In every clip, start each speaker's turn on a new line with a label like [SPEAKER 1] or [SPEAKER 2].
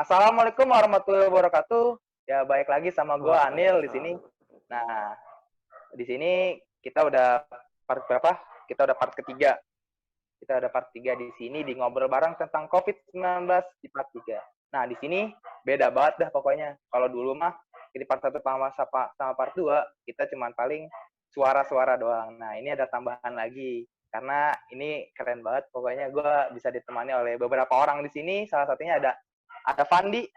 [SPEAKER 1] Assalamualaikum warahmatullahi wabarakatuh. Ya, baik lagi sama gue Anil di sini.
[SPEAKER 2] Waalaikumsalam.
[SPEAKER 1] Nah, di sini kita udah part berapa? Kita udah part ketiga. Kita udah part 3 di sini di ngobrol bareng tentang COVID-19 di part 3. Nah, di sini beda banget dah pokoknya. Kalau dulu mah di part 1 sama part 2 kita cuman paling suara-suara doang. Nah, ini ada tambahan lagi. Karena ini keren banget. Pokoknya gue bisa ditemani oleh beberapa orang di sini. Salah satunya ada Fandi.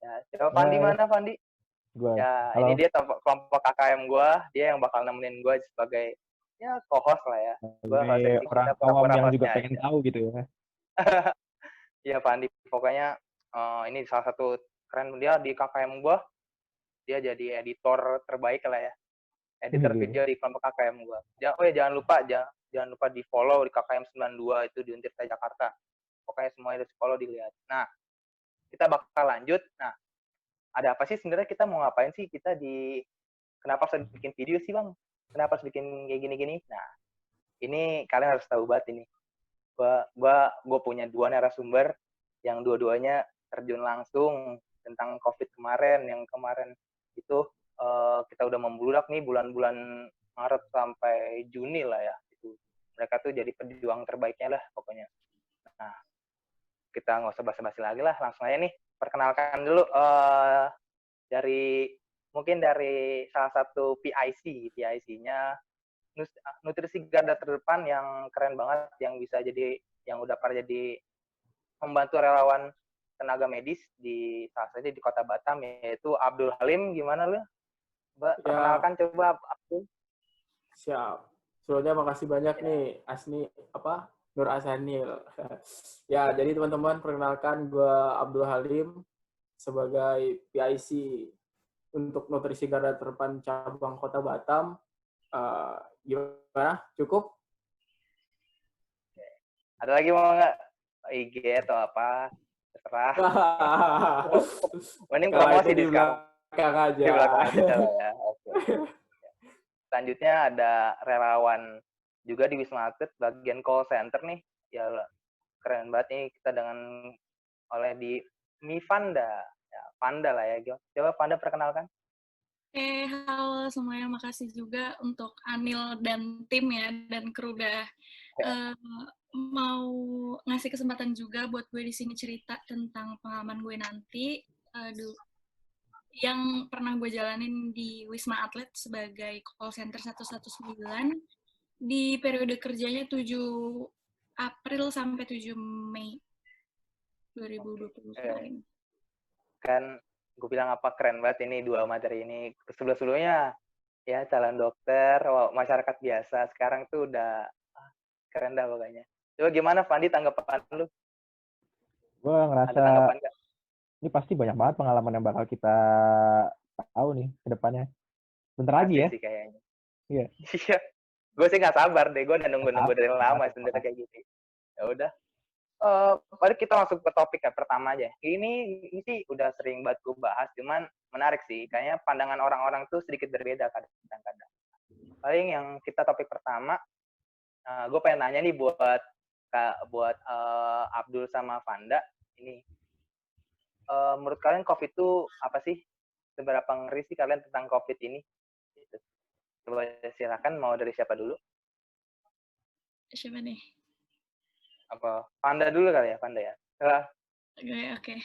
[SPEAKER 1] Ya, coba Fandi
[SPEAKER 3] Hai,
[SPEAKER 1] mana Fandi?
[SPEAKER 3] gue.
[SPEAKER 1] Ya, ini
[SPEAKER 3] Halo.
[SPEAKER 1] dia kelompok KKM gue. Dia yang bakal nemenin gue sebagai ya co-host lah ya. Gue
[SPEAKER 3] Sebagai
[SPEAKER 1] nggak usah
[SPEAKER 3] orang
[SPEAKER 1] kita
[SPEAKER 3] awam
[SPEAKER 1] pura-pura
[SPEAKER 3] yang juga
[SPEAKER 1] hostnya
[SPEAKER 3] pengen
[SPEAKER 1] aja.
[SPEAKER 3] tahu gitu ya.
[SPEAKER 1] Iya Fandi, pokoknya ini salah satu keren dia di KKM gue. Dia jadi editor terbaik lah ya. Editor
[SPEAKER 3] Waduh.
[SPEAKER 1] video di kelompok KKM gue. Oh ya jangan lupa di follow di KKM 92 itu di Untirta Jakarta. Pokoknya semuanya di follow dilihat. Nah, kita bakal lanjut. Nah, ada apa sih sebenarnya kita mau ngapain sih kenapa harus bikin video sih bang? Kenapa harus bikin kayak gini-gini? Nah, ini kalian harus tahu banget ini. Gue punya 2 narasumber yang dua-duanya terjun langsung tentang COVID kemarin. Yang kemarin itu kita udah membludak nih bulan-bulan Maret sampai Juni lah ya. Itu mereka tuh jadi pejuang terbaiknya lah pokoknya. Nah, kita nggak usah basa-basi lagi lah, langsung aja nih perkenalkan dulu mungkin dari salah satu PIC-nya nutrisi garda terdepan yang keren banget, yang udah pernah jadi membantu relawan tenaga medis di salah satu di Kota Batam, yaitu Abdul Halim. Gimana lu? Perkenalkan
[SPEAKER 2] Ya,
[SPEAKER 1] coba Abdul.
[SPEAKER 2] siap. Sebelumnya makasih banyak nih Nur Asanil. Ya, jadi teman-teman perkenalkan gue Abdul Halim sebagai PIC untuk Nutrisi Garda Terdepan cabang Kota Batam. Gimana? Cukup?
[SPEAKER 1] Ada lagi mau nggak? IG atau apa? Terserah. Mending
[SPEAKER 2] Kalau
[SPEAKER 1] promosi
[SPEAKER 2] itu di
[SPEAKER 1] sekarang.
[SPEAKER 2] belakang aja.
[SPEAKER 1] Di belakang aja ya. Oke. Selanjutnya ada relawan juga di Wisma Atlet bagian call center nih. Ya keren banget nih kita oleh di Mi Fanda. Ya, Fanda lah ya. Coba Fanda perkenalkan.
[SPEAKER 4] Halo semuanya, makasih juga untuk Anil dan tim ya, dan kru udah mau ngasih kesempatan juga buat gue di sini cerita tentang pengalaman gue nanti yang pernah gue jalanin di Wisma Atlet sebagai call center 119 di periode kerjanya 7 April sampai 7 Mei 2020 kemarin.
[SPEAKER 1] Kan gue bilang apa keren banget ini 2 materi ini. Sebelumnya ya calon dokter, masyarakat biasa, sekarang tuh udah keren dah pokoknya. Coba gimana Fandi tanggapan lu?
[SPEAKER 3] Gue ngerasa
[SPEAKER 1] Ada tanggapan nggak?
[SPEAKER 3] ini pasti banyak banget pengalaman yang bakal kita tahu nih ke depannya. Bentar lagi ya.
[SPEAKER 1] Sih kayaknya.
[SPEAKER 3] Iya.
[SPEAKER 1] Iya. Gue sih nggak sabar deh. Gue udah nunggu dari lama sebenarnya kayak gitu. Ya udah. Mari kita langsung ke topik ya pertama aja. Ini sih udah sering banget gue bahas, cuman menarik sih. Kayaknya pandangan orang-orang tuh sedikit berbeda kadang-kadang. Paling yang kita topik pertama, gue pengen nanya nih buat Abdul sama Vanda. Ini, menurut kalian COVID itu apa sih? Seberapa ngeri sih kalian tentang COVID ini? Gitu. Coba silakan, mau dari siapa dulu?
[SPEAKER 4] Siapa nih?
[SPEAKER 1] Apa Vanda dulu kali ya, Vanda ya?
[SPEAKER 4] Oke.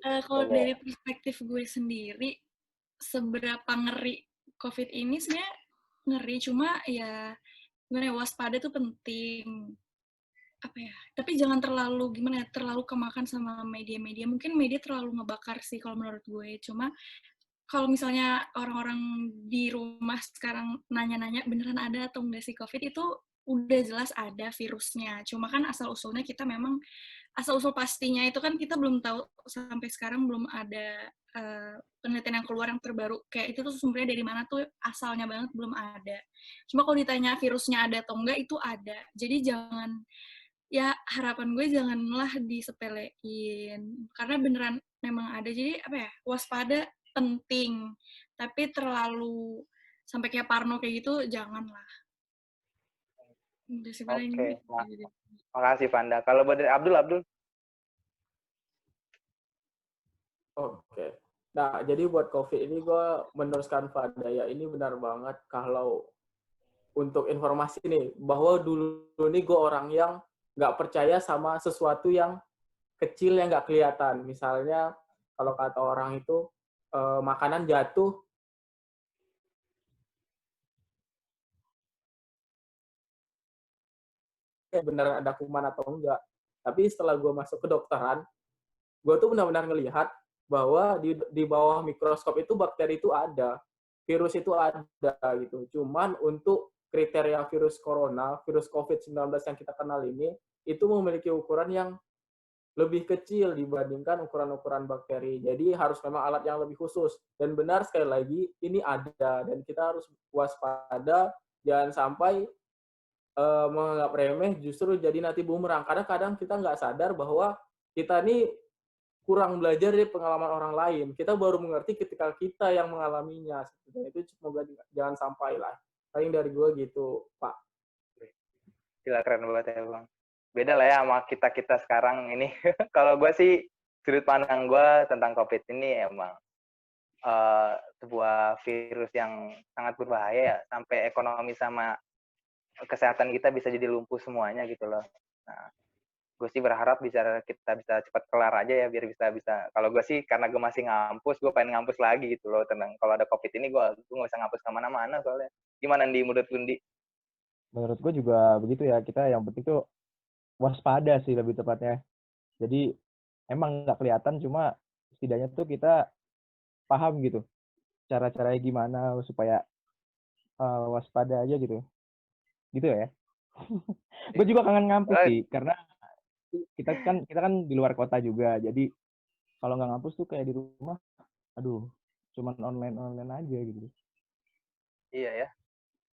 [SPEAKER 4] Kalau dari perspektif gue sendiri, seberapa ngeri COVID ini sebenarnya ngeri, cuma ya gimana ya, waspada tuh penting. Apa ya? Tapi jangan terlalu terlalu kemakan sama media-media. Mungkin media terlalu ngebakar sih kalau menurut gue. Cuma kalau misalnya orang-orang di rumah sekarang nanya-nanya beneran ada atau enggak sih COVID, itu udah jelas ada virusnya. Cuma kan asal-usulnya kita memang asal-usul pastinya itu kan kita belum tahu, sampai sekarang belum ada penelitian yang keluar yang terbaru. Kayak itu tuh sumbernya dari mana tuh asalnya banget belum ada. Cuma kalau ditanya virusnya ada atau enggak, itu ada. Jadi ya harapan gue janganlah disepelein. Karena beneran memang ada. Jadi waspada penting. Tapi terlalu sampai kayak parno kayak gitu, janganlah.
[SPEAKER 1] Oke, makasih Vanda. Kalau dari Abdul?
[SPEAKER 2] Oke. Nah, jadi buat COVID ini gue meneruskan Fanda ya, ini benar banget kalau untuk informasi nih, bahwa dulu nih gue orang yang nggak percaya sama sesuatu yang kecil yang nggak kelihatan. Misalnya, kalau kata orang itu, makanan jatuh, benar ada kuman atau enggak. Tapi setelah gue masuk ke dokteran, gue tuh benar-benar ngelihat bahwa di bawah mikroskop itu bakteri itu ada, virus itu ada gitu. Cuman untuk kriteria virus corona, virus COVID-19 yang kita kenal ini, itu memiliki ukuran yang lebih kecil dibandingkan ukuran-ukuran bakteri. Jadi harus memang alat yang lebih khusus. Dan benar sekali lagi, ini ada. Dan kita harus waspada, jangan sampai menganggap remeh justru jadi nanti bumerang. Karena kadang kita nggak sadar bahwa kita ini kurang belajar dari pengalaman orang lain. Kita baru mengerti ketika kita yang mengalaminya. Dan itu semoga jangan sampai lah. Paling dari gue gitu, Pak.
[SPEAKER 1] Gila, keren banget ya Bang. Beda lah ya sama kita sekarang ini. Kalau gue sih, sudut pandang gue tentang COVID ini emang sebuah virus yang sangat berbahaya ya, sampai ekonomi sama kesehatan kita bisa jadi lumpuh semuanya gitu loh. Nah, gue sih berharap kita bisa cepat kelar aja ya, biar bisa kalau gue sih karena gue masih ngampus, gue pengen ngampus lagi gitu loh, tenang. Kalau ada COVID ini gue nggak usah ngampus kemana-mana soalnya. Gimana di menurut Gundi?
[SPEAKER 3] Menurut gue juga begitu ya, kita yang penting tuh waspada sih lebih tepatnya. Jadi emang nggak kelihatan, cuma setidaknya tuh kita paham gitu cara-caranya gimana supaya waspada aja gitu ya. Gue juga kangen ngampus sih, karena kita kan di luar kota juga, jadi kalau nggak ngampus tuh kayak di rumah, aduh, cuman online aja gitu.
[SPEAKER 1] Iya ya.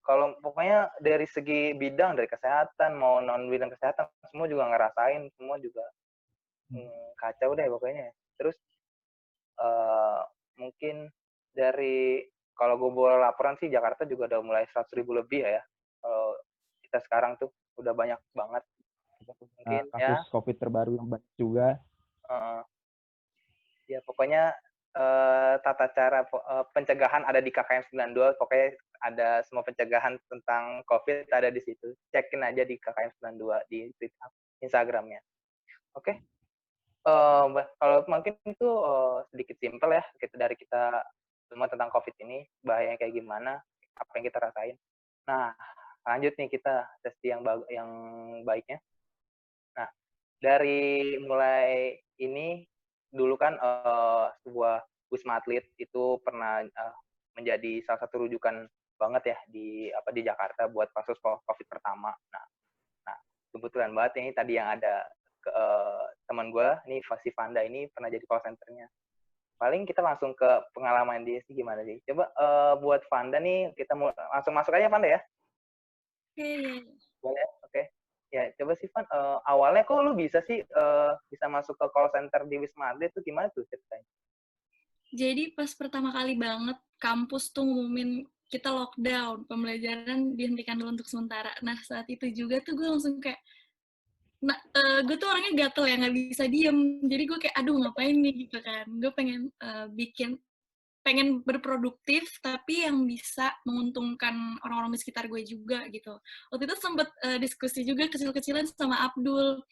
[SPEAKER 1] Kalau pokoknya dari segi bidang, dari kesehatan mau non bidang kesehatan, semua juga ngerasain, semua juga kacau deh pokoknya. Terus mungkin dari, kalau gue boleh laporan sih, Jakarta juga udah mulai 100.000 lebih ya. Kalau kita sekarang tuh udah banyak banget. Mungkin
[SPEAKER 3] kasus COVID terbaru yang banyak juga.
[SPEAKER 1] Ya pokoknya tata cara pencegahan ada di KKM 92. Pokoknya ada semua pencegahan tentang COVID ada di situ. Cekin aja di KKM 92 di Instagramnya. Oke. Kalau mungkin itu sedikit simpel ya dari kita semua tentang COVID ini, bahayanya kayak gimana, apa yang kita rasain. Nah, lanjut nih kita sesi yang baiknya. Nah, dari mulai ini, dulu kan sebuah Wisma Atlet itu pernah menjadi salah satu rujukan banget ya di Jakarta buat kasus COVID pertama. Nah kebetulan banget ini tadi yang ada teman gue nih, si Fanda ini pernah jadi call center-nya. Paling kita langsung ke pengalaman dia sih, gimana sih? Coba buat Fanda nih, kita langsung masuk aja Fanda ya. Boleh, oke. Ya, coba sih Van, awalnya kok lu bisa sih bisa masuk ke call center di Wisma Atlet itu gimana tuh ceritanya?
[SPEAKER 4] Jadi pas pertama kali banget kampus tuh ngumumin kita lockdown, pembelajaran dihentikan dulu untuk sementara. Nah saat itu juga tuh gue langsung kayak, gue tuh orangnya gatel ya, nggak bisa diem. Jadi gue kayak, aduh ngapain nih gitu kan. Gue pengen berproduktif tapi yang bisa menguntungkan orang-orang di sekitar gue juga gitu. Waktu itu sempet diskusi juga kecil-kecilan sama Abdul.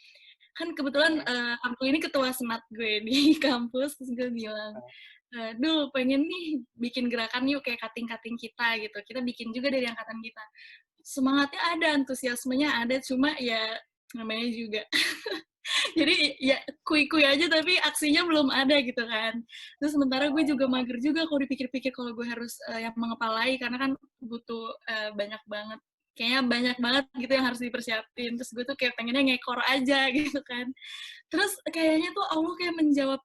[SPEAKER 4] Kan kebetulan Abdul ini ketua senat gue di kampus, terus gue bilang, Dul pengen nih bikin gerakan yuk kayak cutting-cutting kita gitu. Kita bikin juga dari angkatan kita. Semangatnya ada, antusiasmenya ada, cuma ya namanya juga jadi ya kui-kui aja tapi aksinya belum ada gitu kan. Terus sementara gue juga mager juga kalau dipikir-pikir kalau gue harus yang mengepalai, karena kan butuh banyak banget, kayaknya banyak banget gitu yang harus dipersiapin. Terus gue tuh kayak pengennya ngekor aja gitu kan. Terus kayaknya tuh Allah kayak menjawab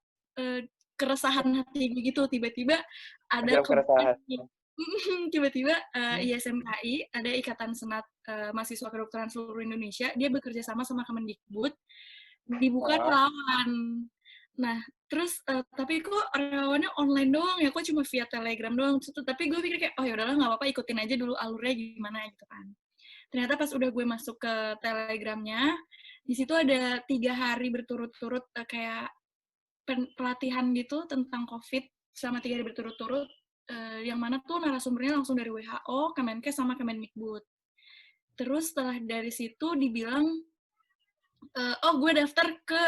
[SPEAKER 4] keresahan hati gue gitu. Tiba-tiba ada tiba-tiba ISMKI, ada Ikatan Senat Mahasiswa Kedokteran Seluruh Indonesia, dia bekerja sama Kemendikbud, dibuka relawan. Nah, terus tapi kok relawannya online doang ya, kok cuma via Telegram doang. Tapi gue pikir kayak, oh yaudahlah nggak apa-apa, ikutin aja dulu alurnya gimana gitu kan. Ternyata pas udah gue masuk ke Telegramnya, di situ ada 3 hari berturut-turut kayak pelatihan gitu tentang COVID selama 3 hari berturut-turut, yang mana tuh narasumbernya langsung dari WHO, Kemenkes, sama Kemendikbud. Terus setelah dari situ dibilang, oh gue daftar ke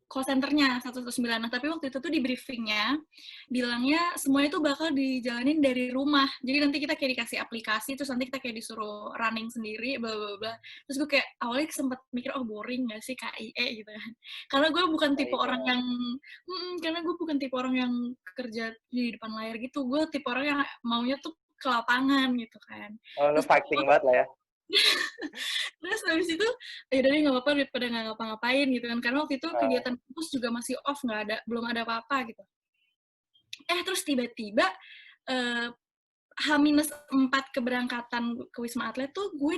[SPEAKER 4] call center-nya 119. Nah, tapi waktu itu tuh di briefing-nya bilangnya semuanya tuh bakal dijalanin dari rumah. Jadi nanti kita kayak dikasih aplikasi, terus nanti kita kayak disuruh running sendiri, bla bla bla. Terus gue kayak awalnya sempat mikir, oh boring gak sih KIE gitu kan. Karena gue bukan tipe orang yang, karena gue bukan tipe orang yang kerja di depan layar gitu. Gue tipe orang yang maunya tuh ke lapangan gitu kan.
[SPEAKER 1] Oh, lu fighting banget lah ya.
[SPEAKER 4] Terus habis itu ya udah nggak apa-apa daripada nggak ngapa-ngapain gitu kan, karena waktu itu kegiatan kampus juga masih off, belum ada apa-apa gitu. Terus tiba-tiba H-4 keberangkatan ke Wisma Atlet tuh gue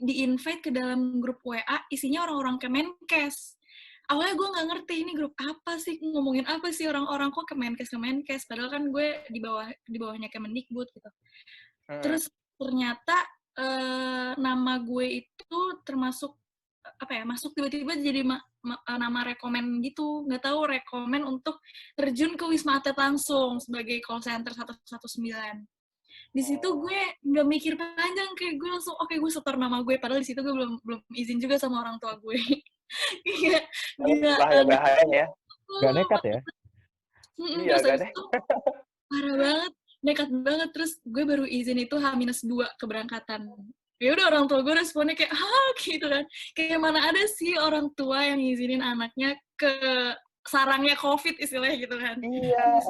[SPEAKER 4] di-invite ke dalam grup WA isinya orang-orang Kemenkes. Awalnya gue nggak ngerti ini grup apa sih, ngomongin apa sih orang-orang kok Kemenkes, padahal kan gue di bawahnya Kemendikbud gitu. Terus ternyata nama gue itu termasuk masuk tiba-tiba jadi nama rekomen gitu, nggak tahu rekomen untuk terjun ke Wisma Atlet langsung sebagai call center 119. Di situ gue nggak mikir panjang, kayak gue langsung oke, gue setor nama gue, padahal di situ gue belum izin juga sama orang tua gue.
[SPEAKER 1] Bahaya-bahayanya ya.
[SPEAKER 3] Gak nekat ya?
[SPEAKER 1] Iya, gak deh.
[SPEAKER 4] Parah banget, nekat banget. Terus gue baru izin itu H-2 keberangkatan. Ya udah, orang tua gue responnya kayak gitu kan. Kayak mana ada sih orang tua yang ngizinin anaknya ke sarangnya COVID istilahnya gitu kan.
[SPEAKER 1] Iya.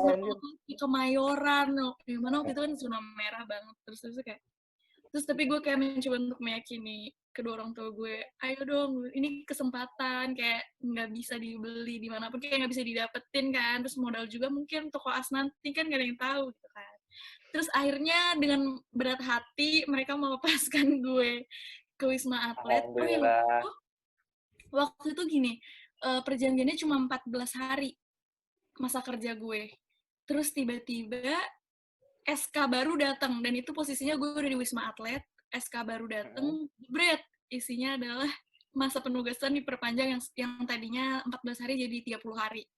[SPEAKER 4] Ke Mayoran, yang mana waktu itu kan zona merah banget. Terus tapi gue kayak mencoba untuk meyakini kedua orang tua gue, ayo dong, ini kesempatan, kayak nggak bisa dibeli dimanapun, kayak nggak bisa didapetin kan, terus modal juga mungkin toko as nanti kan gak ada yang tahu gitu kan. Terus akhirnya dengan berat hati mereka melepaskan gue ke Wisma Atlet. Waktu itu gini, perjanjiannya cuma 14 hari masa kerja gue. Terus tiba-tiba SK baru datang, dan itu posisinya gue udah di Wisma Atlet. SK baru datang, isinya adalah masa penugasan diperpanjang yang tadinya 14 hari jadi 30 hari.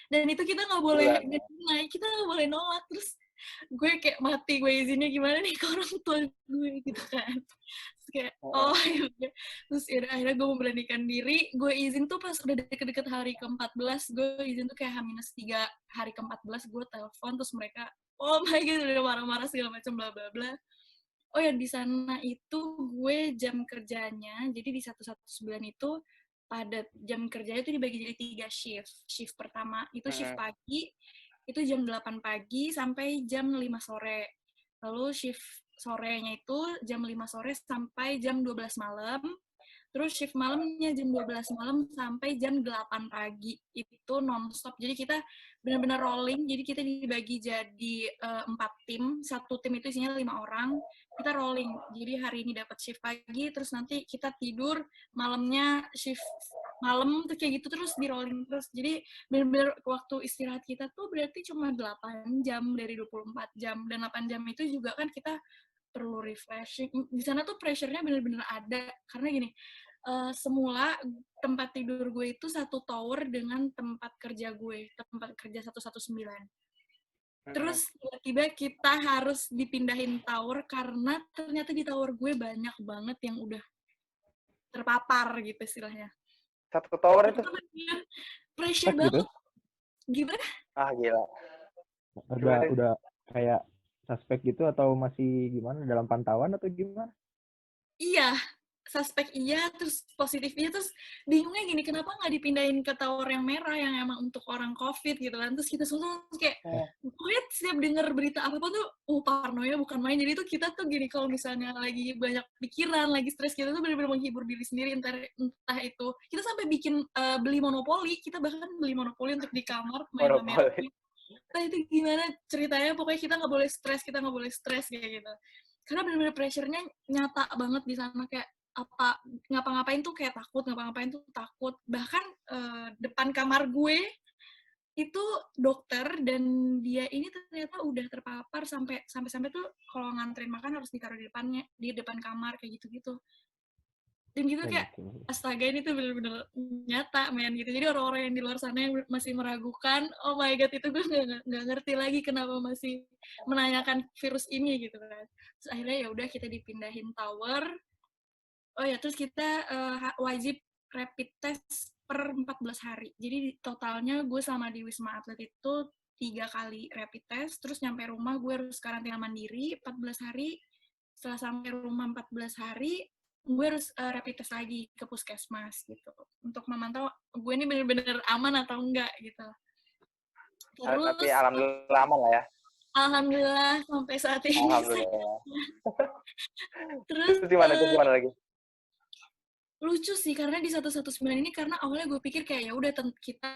[SPEAKER 4] Dan itu kita nggak boleh naik, kita nggak boleh nolak. Terus gue kayak mati, gue izinnya gimana nih ke orang tua gue gitu kan. Terus kayak yaudah. Terus akhirnya gue memberanikan diri, gue izin tuh pas udah deket-deket hari ke-14, gue izin tuh kayak H-3 hari ke-14, gue telepon, terus mereka oh my god udah marah-marah segala macam bla bla bla. Oh ya, di sana itu gue jam kerjanya, jadi di 119 itu pada jam kerjanya itu dibagi jadi 3 shift. Shift pertama itu shift pagi, itu jam 8 pagi sampai jam 5 sore. Lalu shift sorenya itu jam 5 sore sampai jam 12 malam. Terus shift malamnya jam 12 malam sampai jam 8 pagi. Itu non-stop. Jadi kita benar-benar rolling. Jadi kita dibagi jadi 4 tim. Satu tim itu isinya 5 orang. Kita rolling. Jadi hari ini dapat shift pagi, terus nanti kita tidur, malamnya shift malam, tuh kayak gitu terus di rolling terus. Jadi benar-benar waktu istirahat kita tuh berarti cuma 8 jam dari 24 jam. Dan 8 jam itu juga kan kita perlu refreshing. Di sana tuh pressure-nya benar-benar ada. Karena gini, semula tempat tidur gue itu satu tower dengan tempat kerja gue, tempat kerja 119. Terus tiba-tiba kita harus dipindahin tower karena ternyata di tower gue banyak banget yang udah terpapar gitu istilahnya.
[SPEAKER 1] Satu tower itu?
[SPEAKER 4] Pressure banget. Gimana?
[SPEAKER 1] Gila.
[SPEAKER 3] Udah kayak suspek gitu atau masih gimana, dalam pantauan atau gimana?
[SPEAKER 4] Iya, suspek iya, terus positifnya, terus bingungnya gini, kenapa nggak dipindahin ke tower yang merah yang emang untuk orang COVID gitu kan. Terus kita semua kayak, gue setiap denger berita apapun tuh, parnonya bukan main. Jadi tuh kita tuh gini, kalau misalnya lagi banyak pikiran, lagi stres, kita tuh bener-bener menghibur diri sendiri, entah itu, kita sampai bikin beli monopoli, kita bahkan beli monopoli untuk di kamar, main monopoli. Nah itu gimana ceritanya, pokoknya kita nggak boleh stres kayak gitu. Karena bener-bener pressure-nya nyata banget di sana, kayak ngapa-ngapain tuh kayak takut, bahkan depan kamar gue itu dokter, dan dia ini ternyata udah terpapar sampai tuh kalau nganterin makan harus ditaruh di depan kamar kayak gitu-gitu. Dan gitu kayak, astaga ini tuh bener-bener nyata, men, gitu. Jadi orang-orang yang di luar sana yang masih meragukan, oh my God, itu gue nggak ngerti lagi kenapa masih menanyakan virus ini, gitu kan. Terus akhirnya ya udah kita dipindahin tower. Oh ya, terus kita wajib rapid test per 14 hari. Jadi totalnya gue sama di Wisma Atlet itu 3 kali rapid test, terus nyampe rumah gue harus karantina mandiri 14 hari. Setelah sampai rumah 14 hari, gue harus rapid test lagi ke puskesmas gitu. Untuk memantau gue ini bener-bener aman atau enggak gitu.
[SPEAKER 1] Tapi
[SPEAKER 4] Terus,
[SPEAKER 1] alhamdulillah aman lah ya.
[SPEAKER 4] alhamdulillah sampai saat ini.
[SPEAKER 1] Alhamdulillah.
[SPEAKER 4] Terus
[SPEAKER 1] Gimana lagi?
[SPEAKER 4] lucu sih karena di 119 ini, karena awalnya gue pikir kayak ya udah kita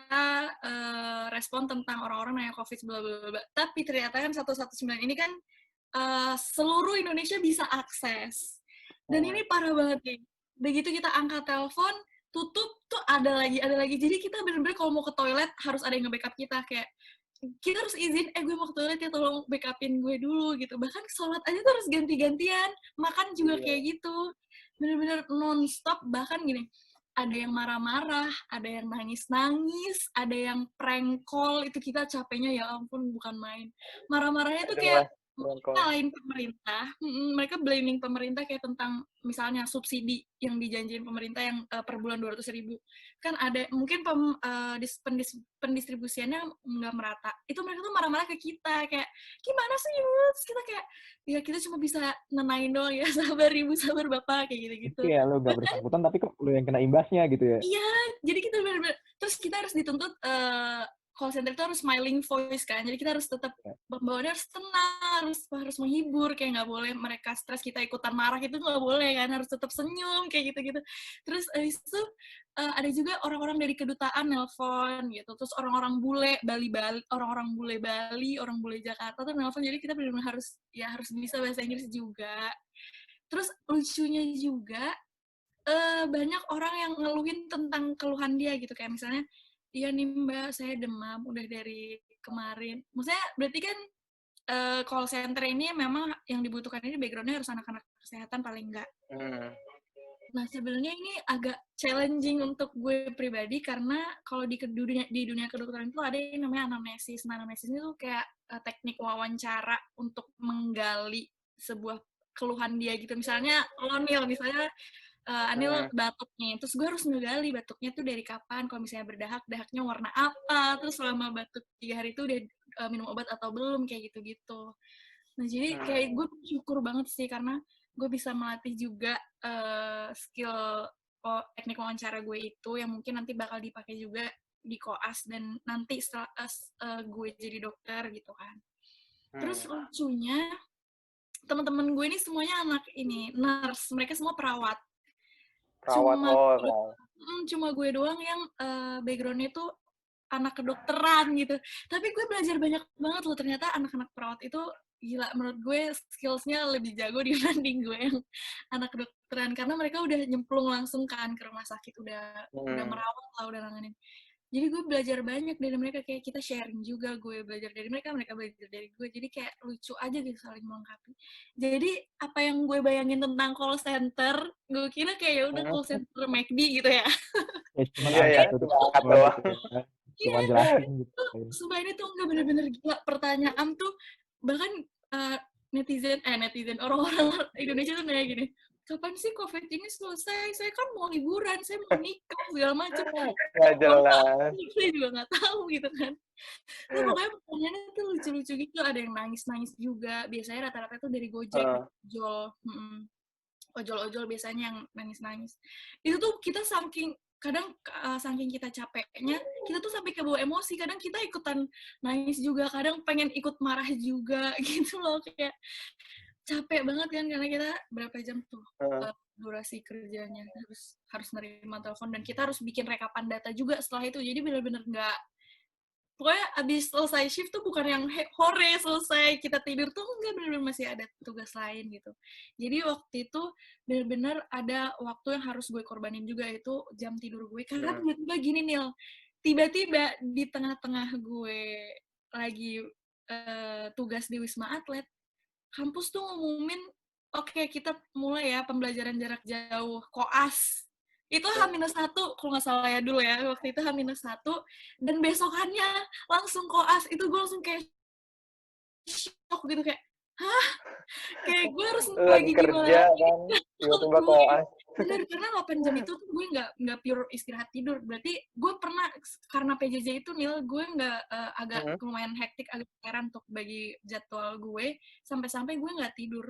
[SPEAKER 4] respon tentang orang-orang nanya COVID bla bla bla. Tapi ternyata kan 119 ini kan seluruh Indonesia bisa akses. Dan ini parah banget nih. Begitu kita angkat telepon, tutup tuh ada lagi. Jadi kita bener-bener kalau mau ke toilet harus ada yang nge-backup kita, kayak kita harus izin, gue mau ke toilet ya, tolong backupin gue dulu gitu. Bahkan sholat aja tuh harus ganti-gantian, makan juga kayak gitu. Bener-bener non-stop. Bahkan gini, ada yang marah-marah, ada yang nangis-nangis, ada yang prank call, itu kita capeknya ya ampun bukan main. Marah-marahnya tuh kayak nyalain pemerintah, mereka blaming pemerintah kayak tentang misalnya subsidi yang dijanjiin pemerintah yang per bulan 200.000. Kan ada mungkin pendistribusiannya nggak merata. Itu mereka tuh marah-marah ke kita kayak gimana sih? Terus kita kayak ya kita cuma bisa nenain doang ya, sabar ibu, sabar bapak, kayak gitu-gitu.
[SPEAKER 3] Iya, lo gak bersangkutan tapi kok lo yang kena imbasnya gitu ya.
[SPEAKER 4] Iya, jadi kita benar-benar terus kita harus dituntut call center itu harus smiling voice kan, jadi kita harus tetap pembawaannya harus tenang, harus menghibur, kayak nggak boleh mereka stres kita ikutan marah, itu nggak boleh kan, harus tetap senyum kayak gitu-gitu. Terus habis itu ada juga orang-orang dari kedutaan nelpon gitu, terus orang-orang bule Bali, orang bule Jakarta tuh nelpon, jadi kita benar-benar harus bisa bahasa Inggris juga. Terus lucunya juga banyak orang yang ngeluhin tentang keluhan dia gitu, kayak misalnya, iya nih mbak, saya demam udah dari kemarin. Maksudnya berarti kan call center ini memang yang dibutuhkan ini background-nya harus anak-anak kesehatan paling enggak. Nah sebenarnya ini agak challenging untuk gue pribadi, karena kalau di dunia kedokteran itu ada yang namanya anamnesis. Nah anamnesis ini tuh kayak teknik wawancara untuk menggali sebuah keluhan dia gitu. Misalnya lo Nil, misalnya Anil batuk nih, terus gue harus ngegali batuknya tuh dari kapan, kalau misalnya dahaknya warna apa, terus selama batuk 3 hari itu udah minum obat atau belum, kayak gitu-gitu. Nah jadi kayak gue bersyukur banget sih, karena gue bisa melatih juga skill teknik wawancara gue itu, yang mungkin nanti bakal dipakai juga di koas, dan nanti setelah gue jadi dokter gitu kan. Terus lucunya, teman-teman gue ini semuanya anak ini, nurse, mereka semua perawat. Cuma gue doang yang background-nya tuh anak kedokteran gitu. Tapi gue belajar banyak banget loh, ternyata anak-anak perawat itu gila, menurut gue skills-nya lebih jago dibanding gue yang anak kedokteran, karena mereka udah nyemplung langsung kan ke rumah sakit, udah merawat lah, udah nanganin. Jadi gue belajar banyak dari mereka, kayak kita sharing juga, gue belajar dari mereka belajar dari gue, jadi kayak lucu aja gitu, saling melengkapi. Jadi apa yang gue bayangin tentang call center, gue kira kayak udah call center McD gitu ya.
[SPEAKER 3] Cuma angkat tutup doang. Cuma jelasin gitu.
[SPEAKER 4] Sumpah ini tuh nggak bener-bener gila, pertanyaan tuh bahkan netizen orang-orang Indonesia tuh nanya gini, kapan sih COVID ini selesai? Saya kan mau liburan, saya mau nikah, segala macam.
[SPEAKER 1] Nggak jelas.
[SPEAKER 4] Saya juga nggak tahu gitu kan. Terus pokoknya pertanyaannya tuh lucu-lucu gitu, ada yang nangis-nangis juga. Biasanya rata-rata tuh dari Gojek, ojol biasanya yang nangis-nangis. Itu tuh kita saking kita capeknya, kita tuh sampai kebawa emosi. Kadang kita ikutan nangis juga, kadang pengen ikut marah juga gitu loh, kayak capek banget kan, karena kita berapa jam tuh durasi kerjanya, harus nerima telepon, dan kita harus bikin rekapan data juga setelah itu. Jadi benar-benar nggak, pokoknya abis selesai shift tuh bukan yang hore selesai kita tidur tuh, enggak, benar-benar masih ada tugas lain gitu. Jadi waktu itu benar-benar ada waktu yang harus gue korbanin juga, itu jam tidur gue, karena tiba-tiba gini Nil, tiba-tiba di tengah-tengah gue lagi tugas di Wisma Atlet, kampus tuh ngumumin oke, kita mulai ya pembelajaran jarak jauh, koas. Itu H-1 kalau nggak salah ya dulu ya, waktu itu H-1 dan besokannya langsung koas. Itu gue langsung kayak shock gitu, kayak hah, kayak gue harus
[SPEAKER 1] lagi
[SPEAKER 4] lagi
[SPEAKER 1] kerja
[SPEAKER 4] gimana
[SPEAKER 1] kan tiba-tiba
[SPEAKER 4] gue.
[SPEAKER 1] koas.
[SPEAKER 4] Bener, karena 8 jam itu tuh gue nggak pure istirahat tidur. Berarti gue pernah, karena PJJ itu Nil, gue nggak agak lumayan hektik, agak heran untuk bagi jadwal gue, sampai-sampai gue nggak tidur.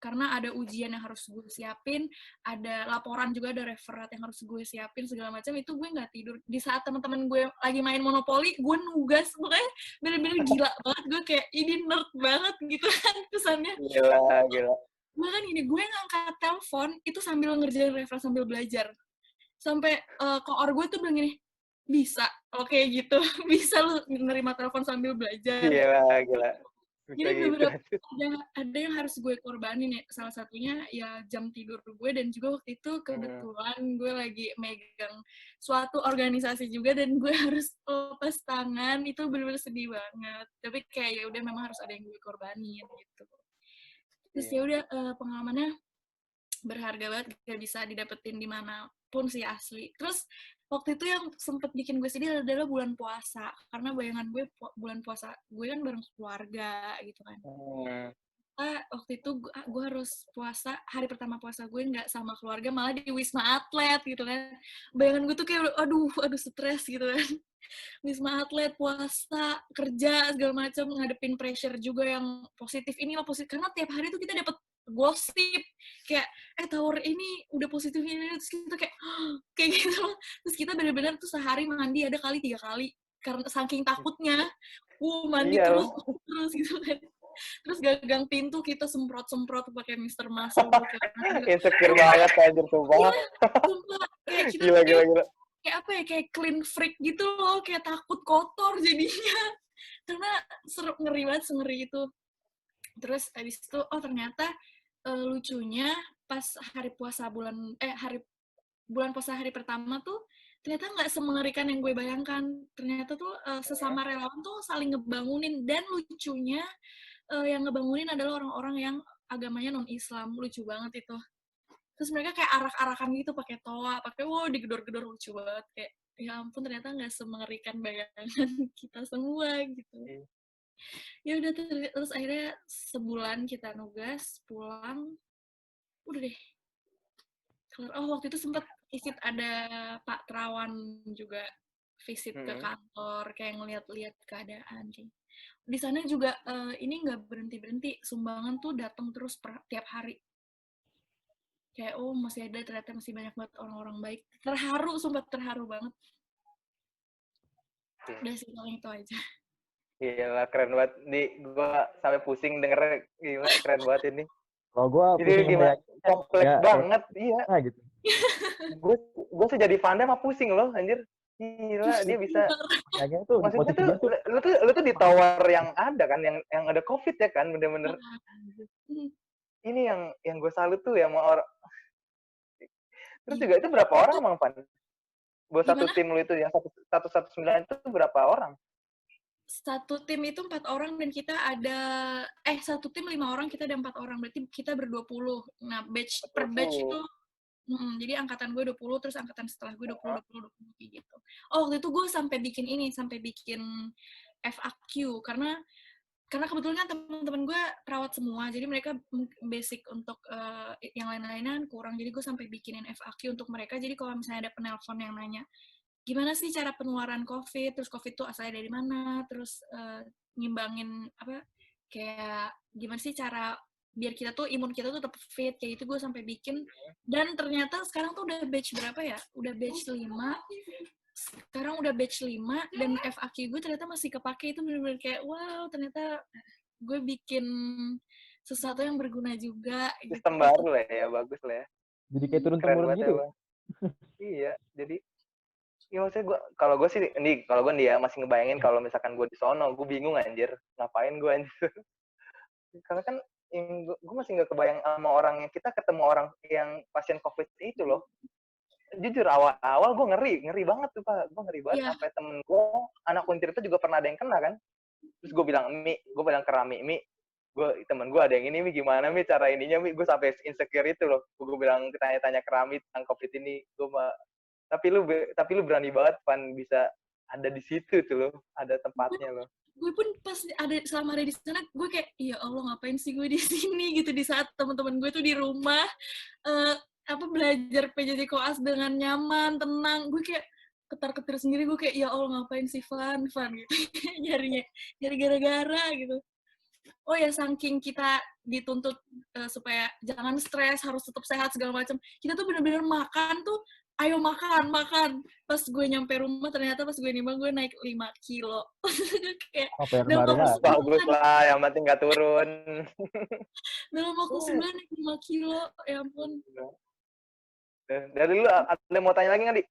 [SPEAKER 4] Karena ada ujian yang harus gue siapin, ada laporan juga, ada referat yang harus gue siapin, segala macam, itu gue nggak tidur. Di saat teman-teman gue lagi main monopoli, gue nugas, pokoknya bener-bener gila banget. Gue kayak, ini nerd banget gitu kan kesannya.
[SPEAKER 1] Gila.
[SPEAKER 4] Bahkan ini, gue ngangkat telepon, itu sambil ngerjain referat, sambil belajar. Sampai koor gue tuh bilang gini, bisa, oke gitu, bisa lu menerima telepon sambil belajar.
[SPEAKER 1] Gila.
[SPEAKER 4] Jadi beberapa ada yang harus gue korbanin ya. Salah satunya ya jam tidur gue, dan juga waktu itu kebetulan gue lagi megang suatu organisasi juga dan gue harus lepas tangan. Itu bener-bener sedih banget. Tapi kayak ya udah, memang harus ada yang gue korbanin gitu. Terus ya udah, pengalamannya berharga banget, gak bisa didapetin dimanapun sih asli. Terus waktu itu yang sempet bikin gue sedih adalah bulan puasa, karena bayangan gue bulan puasa gue kan bareng keluarga gitu kan. Waktu itu gue harus puasa, hari pertama puasa gue nggak sama keluarga, malah di Wisma Atlet gitu kan. Bayangan gue tuh kayak aduh stres gitu kan. Wisma Atlet, puasa, kerja, segala macam, ngadepin pressure juga yang positif. Inilah positif, karena tiap hari tuh kita dapet gosip kayak tower ini udah positif ini, terus kita kayak kayak gitu. Terus kita benar-benar tuh sehari mandi ada kali 3 kali karena saking takutnya mandi terus gitu kan. Terus gagang pintu kita semprot pakai Mr. Muscle gitu.
[SPEAKER 1] Insecure banget anjir, sumpah.
[SPEAKER 4] Sumpah, kayak kita
[SPEAKER 1] Gila.
[SPEAKER 4] kayak apa ya, kayak clean freak gitu loh, kayak takut kotor jadinya. Karena ngeri banget, sengeri itu. Terus abis itu ternyata lucunya pas hari puasa bulan puasa hari pertama tuh ternyata nggak semengerikan yang gue bayangkan. Ternyata tuh sesama relawan tuh saling ngebangunin, dan lucunya yang ngebangunin adalah orang-orang yang agamanya non-Islam. Lucu banget itu. Terus mereka kayak arak-arakan gitu pakai toa, pakai digedor-gedor, lucu banget, kayak ya ampun, ternyata nggak semengerikan bayangan kita semua gitu. Ya udah, terus akhirnya sebulan kita nugas, pulang, udah deh. Waktu itu sempet visit, ada Pak Terawan juga visit ke kantor, kayak ngeliat-liat keadaan. Di sana juga ini nggak berhenti-berhenti, sumbangan tuh datang terus tiap hari. Kayak masih ada, ternyata masih banyak banget orang-orang baik. Terharu, sumpah terharu banget. Udah sih, paling itu aja.
[SPEAKER 1] Gila, keren banget. Nih, gue sampai pusing denger, gila, keren banget ini.
[SPEAKER 3] Kalau gue
[SPEAKER 1] pusing gimana? Kompleks banget, iya.
[SPEAKER 3] Nah, gitu.
[SPEAKER 1] Gue sih jadi Vanda mah pusing loh, anjir. Gila, dia bisa. Maksudnya tuh, lu tuh di tower yang ada kan, yang ada COVID ya kan, bener-bener. Ini yang gue salut tuh ya sama orang. Terus juga itu berapa orang Mang Pan? Buat satu tim lu itu yang 119 itu berapa orang?
[SPEAKER 4] Satu tim itu 4 orang, dan kita ada satu tim 5 orang, kita ada 4 orang, berarti kita ber-20. Nah, per batch itu jadi angkatan gue 20, terus angkatan setelah gue 20 gitu. Waktu itu gue sampai bikin FAQ, karena kebetulan kan teman-teman gue perawat semua, jadi mereka basic untuk yang lain-lainan kurang, jadi gue sampai bikinin FAQ untuk mereka. Jadi kalau misalnya ada penelpon yang nanya, gimana sih cara penularan COVID, terus COVID tuh asalnya dari mana, terus ngimbangin kayak gimana sih cara biar kita tuh imun kita tuh tetap fit, kayak itu gue sampai bikin. Dan ternyata sekarang tuh udah batch berapa ya? Udah batch 5. Sekarang udah batch 5, dan FAQ gue ternyata masih kepake. Itu bener-bener kayak wow, ternyata gue bikin sesuatu yang berguna juga.
[SPEAKER 1] Sistem gitu. Baru lah ya, bagus lah ya.
[SPEAKER 3] Jadi kayak turun-temurun gitu.
[SPEAKER 1] Ya, iya, jadi ya maksudnya kalau gue sih dia masih ngebayangin kalau misalkan gue di sono, gue bingung anjir, ngapain gue anjir. Karena kan gue masih nggak kebayang sama orang yang kita ketemu orang yang pasien COVID itu loh. Jujur awal gue ngeri banget tuh Pak, gue ngeri banget. Sampai temen gue anak kuntir itu juga pernah ada yang kena kan. Terus gue bilang ke Rami, temen gue ada yang ini Mi, gimana Mi cara ininya Mi, gue sampai insecure itu loh. Gue bilang tanya-tanya ke Rami tentang COVID ini, tapi lu berani banget Van bisa ada di situ tuh loh, ada tempatnya loh.
[SPEAKER 4] Gue pun pas selama ada di sana, gue kayak ya Allah ngapain sih gue di sini gitu, di saat teman-teman gue tuh di rumah belajar PJJ koas dengan nyaman, tenang. Gue kayak ketar-ketir sendiri, gue kayak ya Allah ngapain sih Van gitu. nyari gara-gara gitu. Oh ya, saking kita dituntut supaya jangan stres, harus tetap sehat segala macam. Kita tuh bener-bener makan tuh, ayo makan. Pas gue nyampe rumah, ternyata pas gue nimbang gue naik 5 kilo. Kayak
[SPEAKER 3] baru
[SPEAKER 1] bagus lah, yang penting gak turun.
[SPEAKER 4] Dalam waktu sebulan naik 5 kilo, ya ampun.
[SPEAKER 1] Dari lu, ada mau tanya lagi nggak, Di?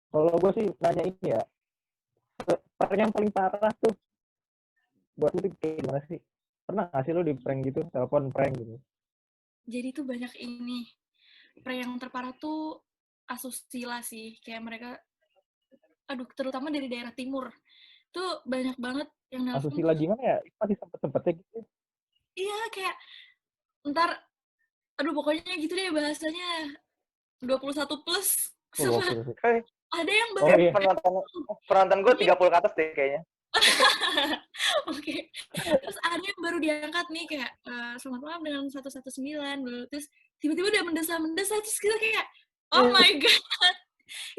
[SPEAKER 3] Kalau gue sih nanya ini ya, yang paling parah tuh buat lu kayak gimana sih? Pernah nggak sih lu di prank gitu, telepon prank gitu?
[SPEAKER 4] Jadi tuh banyak ini. Prank yang terparah tuh asusila sih. Kayak mereka, terutama dari daerah timur. Tuh banyak banget yang nelfon.
[SPEAKER 3] Asusila gimana ya? Masih sempet-sempetnya gitu.
[SPEAKER 4] Iya, kayak ntar, pokoknya gitu deh bahasanya. 21 plus. Ada yang baru.
[SPEAKER 1] Penonton gue 30 ke atas deh kayaknya.
[SPEAKER 4] Oke. Terus ada yang baru diangkat nih kayak selamat malam dengan 119. Terus tiba-tiba udah mendesa terus kita kayak oh my god.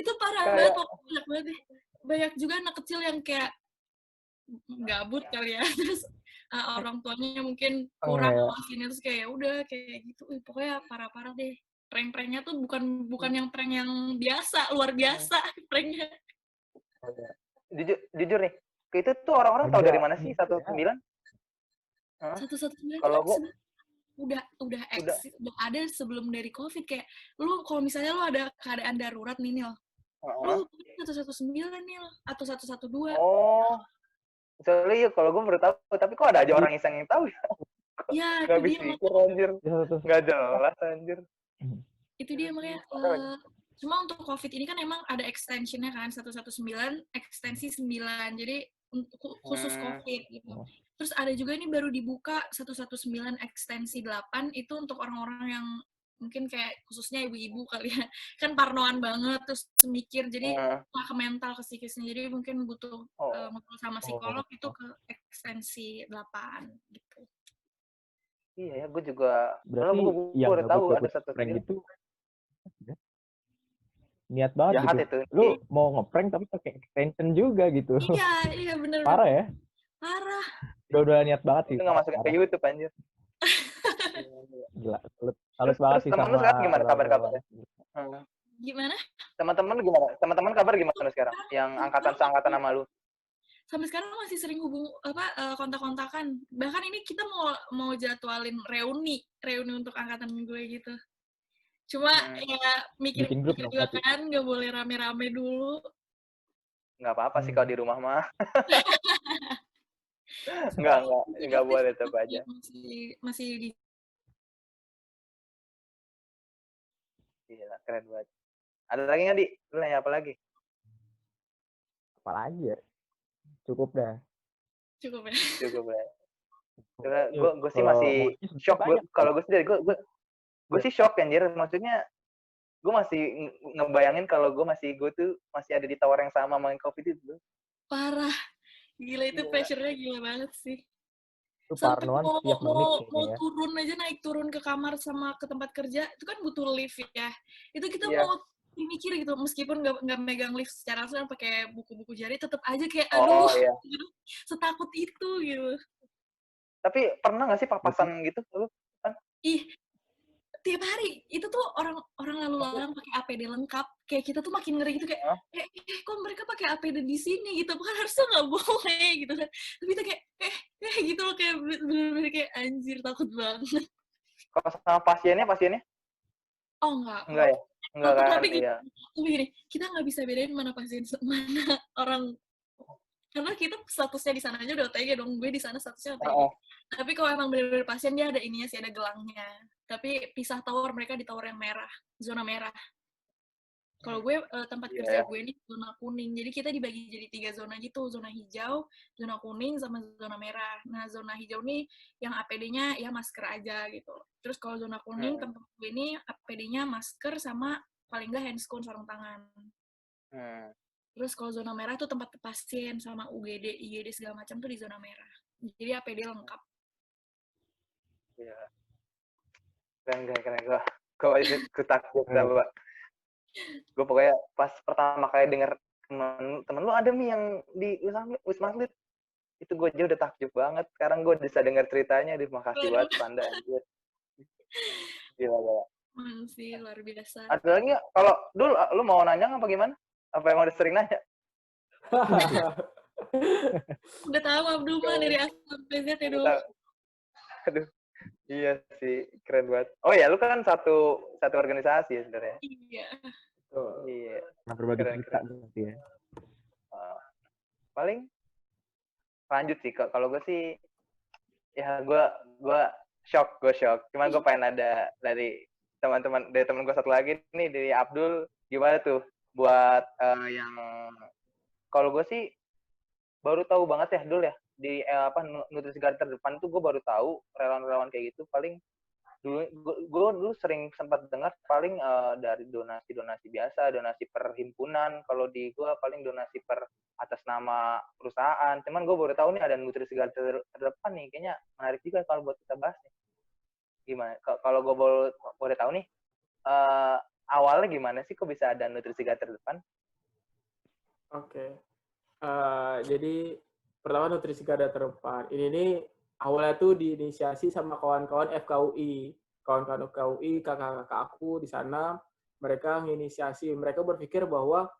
[SPEAKER 4] Itu parah banget, banyak banget deh. Banyak juga anak kecil yang kayak gabut kali ya. Terus orang tuanya mungkin kurang ngawasinnya, terus kayak udah kayak gitu. Pokoknya parah-parah deh. Prank-pranknya tuh bukan yang prank yang biasa, luar biasa pranknya.
[SPEAKER 1] Jujur nih, itu tuh orang-orang tahu dari mana sih 19?
[SPEAKER 4] 119
[SPEAKER 1] kalau gue
[SPEAKER 4] udah ada sebelum dari COVID. Kayak lu kalau misalnya lu ada keadaan darurat nih Nil, lu 119 Nil atau 112.
[SPEAKER 1] Oh, soalnya ya kalau gue baru tahu, tapi kok ada aja orang iseng yang tahu ya?
[SPEAKER 4] Ya,
[SPEAKER 1] nggak bisa pikir anjir, nggak jelas anjir.
[SPEAKER 4] Itu dia makanya. Cuma untuk COVID ini kan emang ada extension-nya kan, 119 ekstensi 9, jadi khusus COVID gitu. Terus ada juga ini baru dibuka 119 ekstensi 8, itu untuk orang-orang yang mungkin kayak khususnya ibu-ibu kali ya, kan parnoan banget, terus mikir, jadi ke mental, ke psikisnya, jadi mungkin butuh ngobrol sama psikolog, itu ke ekstensi 8 gitu.
[SPEAKER 1] Iya ya, gue juga.
[SPEAKER 3] Berarti
[SPEAKER 1] gue udah tahu ada satu
[SPEAKER 3] prank itu niat banget
[SPEAKER 1] jahat
[SPEAKER 3] gitu.
[SPEAKER 1] Itu.
[SPEAKER 3] Lu mau ngeprank tapi pakai extension juga gitu.
[SPEAKER 4] Iya bener.
[SPEAKER 3] Parah ya?
[SPEAKER 4] Parah.
[SPEAKER 3] Udah niat banget sih.
[SPEAKER 1] Itu nggak masukin ke YouTube anjir.
[SPEAKER 3] Gila, salut banget sih sama.
[SPEAKER 1] Temen lu sekarang gimana kabar-kabarnya?
[SPEAKER 4] Gimana?
[SPEAKER 1] Teman-teman gimana? Teman-teman kabar gimana sekarang? Yang angkatan sama lu?
[SPEAKER 4] Sampai sekarang masih sering kontak-kontakan. Bahkan ini kita mau jadwalin reuni untuk angkatan gue gitu. Cuma ya mikir juga kan, nggak boleh rame-rame dulu.
[SPEAKER 1] Nggak apa-apa sih kalau di rumah mah. Nggak boleh, tetap aja.
[SPEAKER 4] Masih di.
[SPEAKER 1] Gila, keren banget. Ada lagi nggak, Di? Lu nanya apa lagi?
[SPEAKER 3] Apa lagi ya? Cukup dah.
[SPEAKER 1] Cukup ya. Gue sih masih shock. Kalau gue sendiri, gue sih shock anjir. Maksudnya gue masih ngebayangin kalau gue tuh masih ada di tower yang sama main COVID itu.
[SPEAKER 4] Parah. Gila, itu pressure-nya gila banget sih.
[SPEAKER 3] Itu
[SPEAKER 4] sampai
[SPEAKER 3] mau
[SPEAKER 4] turun aja, naik turun ke kamar sama ke tempat kerja itu kan butuh lift ya. Itu kita mau mikir gitu, meskipun nggak megang lift secara langsung, pakai buku-buku jari, tetap aja kayak aduh, setakut itu gitu.
[SPEAKER 1] Tapi pernah nggak sih papasan gitu lu?
[SPEAKER 4] Ih, tiap hari itu tuh orang lalu lalang pakai APD lengkap, kayak kita tuh makin ngeri gitu, kayak kok mereka pakai APD di sini gitu, kan harusnya nggak boleh gitu kan, tapi kita kayak gitu loh, kayak bener-bener kayak anjir, takut banget.
[SPEAKER 1] Kalau sama pasiennya?
[SPEAKER 4] Oh enggak
[SPEAKER 1] ya, enggak kan?
[SPEAKER 4] Tapi gini, kita nggak bisa bedain mana pasien mana orang, karena kita statusnya di sana aja udah OTG dong, gue di sana statusnya OTG. Tapi kalau emang bener-bener pasien, dia ada ininya sih, ada gelangnya. Tapi pisah tower, mereka di tower yang merah, zona merah. Kalau gue tempat kerja gue ini zona kuning, jadi kita dibagi jadi 3 zona gitu, zona hijau, zona kuning, sama zona merah. Nah, zona hijau nih yang APD-nya ya masker aja gitu. Terus kalau zona kuning tempat gue ini APD-nya masker sama paling nggak handscoon, sarung tangan. Terus kalau zona merah tuh tempat pasien sama UGD, IGD segala macam tuh di zona merah. Jadi APD lengkap.
[SPEAKER 1] Iya. Keren. Gue takut sama. Gue pokoknya pas pertama kali denger temen lu ada nih yang di Wisma Atlet, itu gue aja udah takjub banget. Sekarang gue bisa denger ceritanya, makasih banget Panda, anjir. Gila.
[SPEAKER 4] Sih, luar biasa.
[SPEAKER 1] Ada lagi nggak? Kalau dulu lu mau nanya apa gimana? Apa emang udah sering nanya?
[SPEAKER 4] Udah tahu Abdul mah dari A sampai Z ya dulu.
[SPEAKER 1] Aduh, iya sih, keren banget. Oh ya, lu kan satu organisasi ya sebenarnya.
[SPEAKER 4] Iya.
[SPEAKER 1] Iya.
[SPEAKER 3] Nah, berbagi cerita berarti ya.
[SPEAKER 1] Paling lanjut sih, kalau gue sih, ya gue shock. Cuman gue pengen ada dari teman gue satu lagi nih, dari Abdul, gimana tuh buat yang, kalau gue sih baru tahu banget ya Dul ya, di nutrisi garda terdepan tuh gue baru tahu relawan kayak gitu. Paling gue dulu sering sempat dengar paling dari donasi biasa, donasi perhimpunan. Kalau di gue paling donasi per atas nama perusahaan. Cuman gue baru tahu nih ada nutrisi garda terdepan nih, kayaknya menarik juga kalau buat kita bahas nih. Gimana? Kalau gue boleh tahu nih, awalnya gimana sih kok bisa ada nutrisi garda terdepan?
[SPEAKER 2] Oke. Jadi pertama nutrisi garda terdepan. Ini nih awalnya tuh diinisiasi sama kawan-kawan FKUI. Kawan-kawan FKUI, kakak-kakak aku di sana, mereka menginisiasi. Mereka berpikir bahwa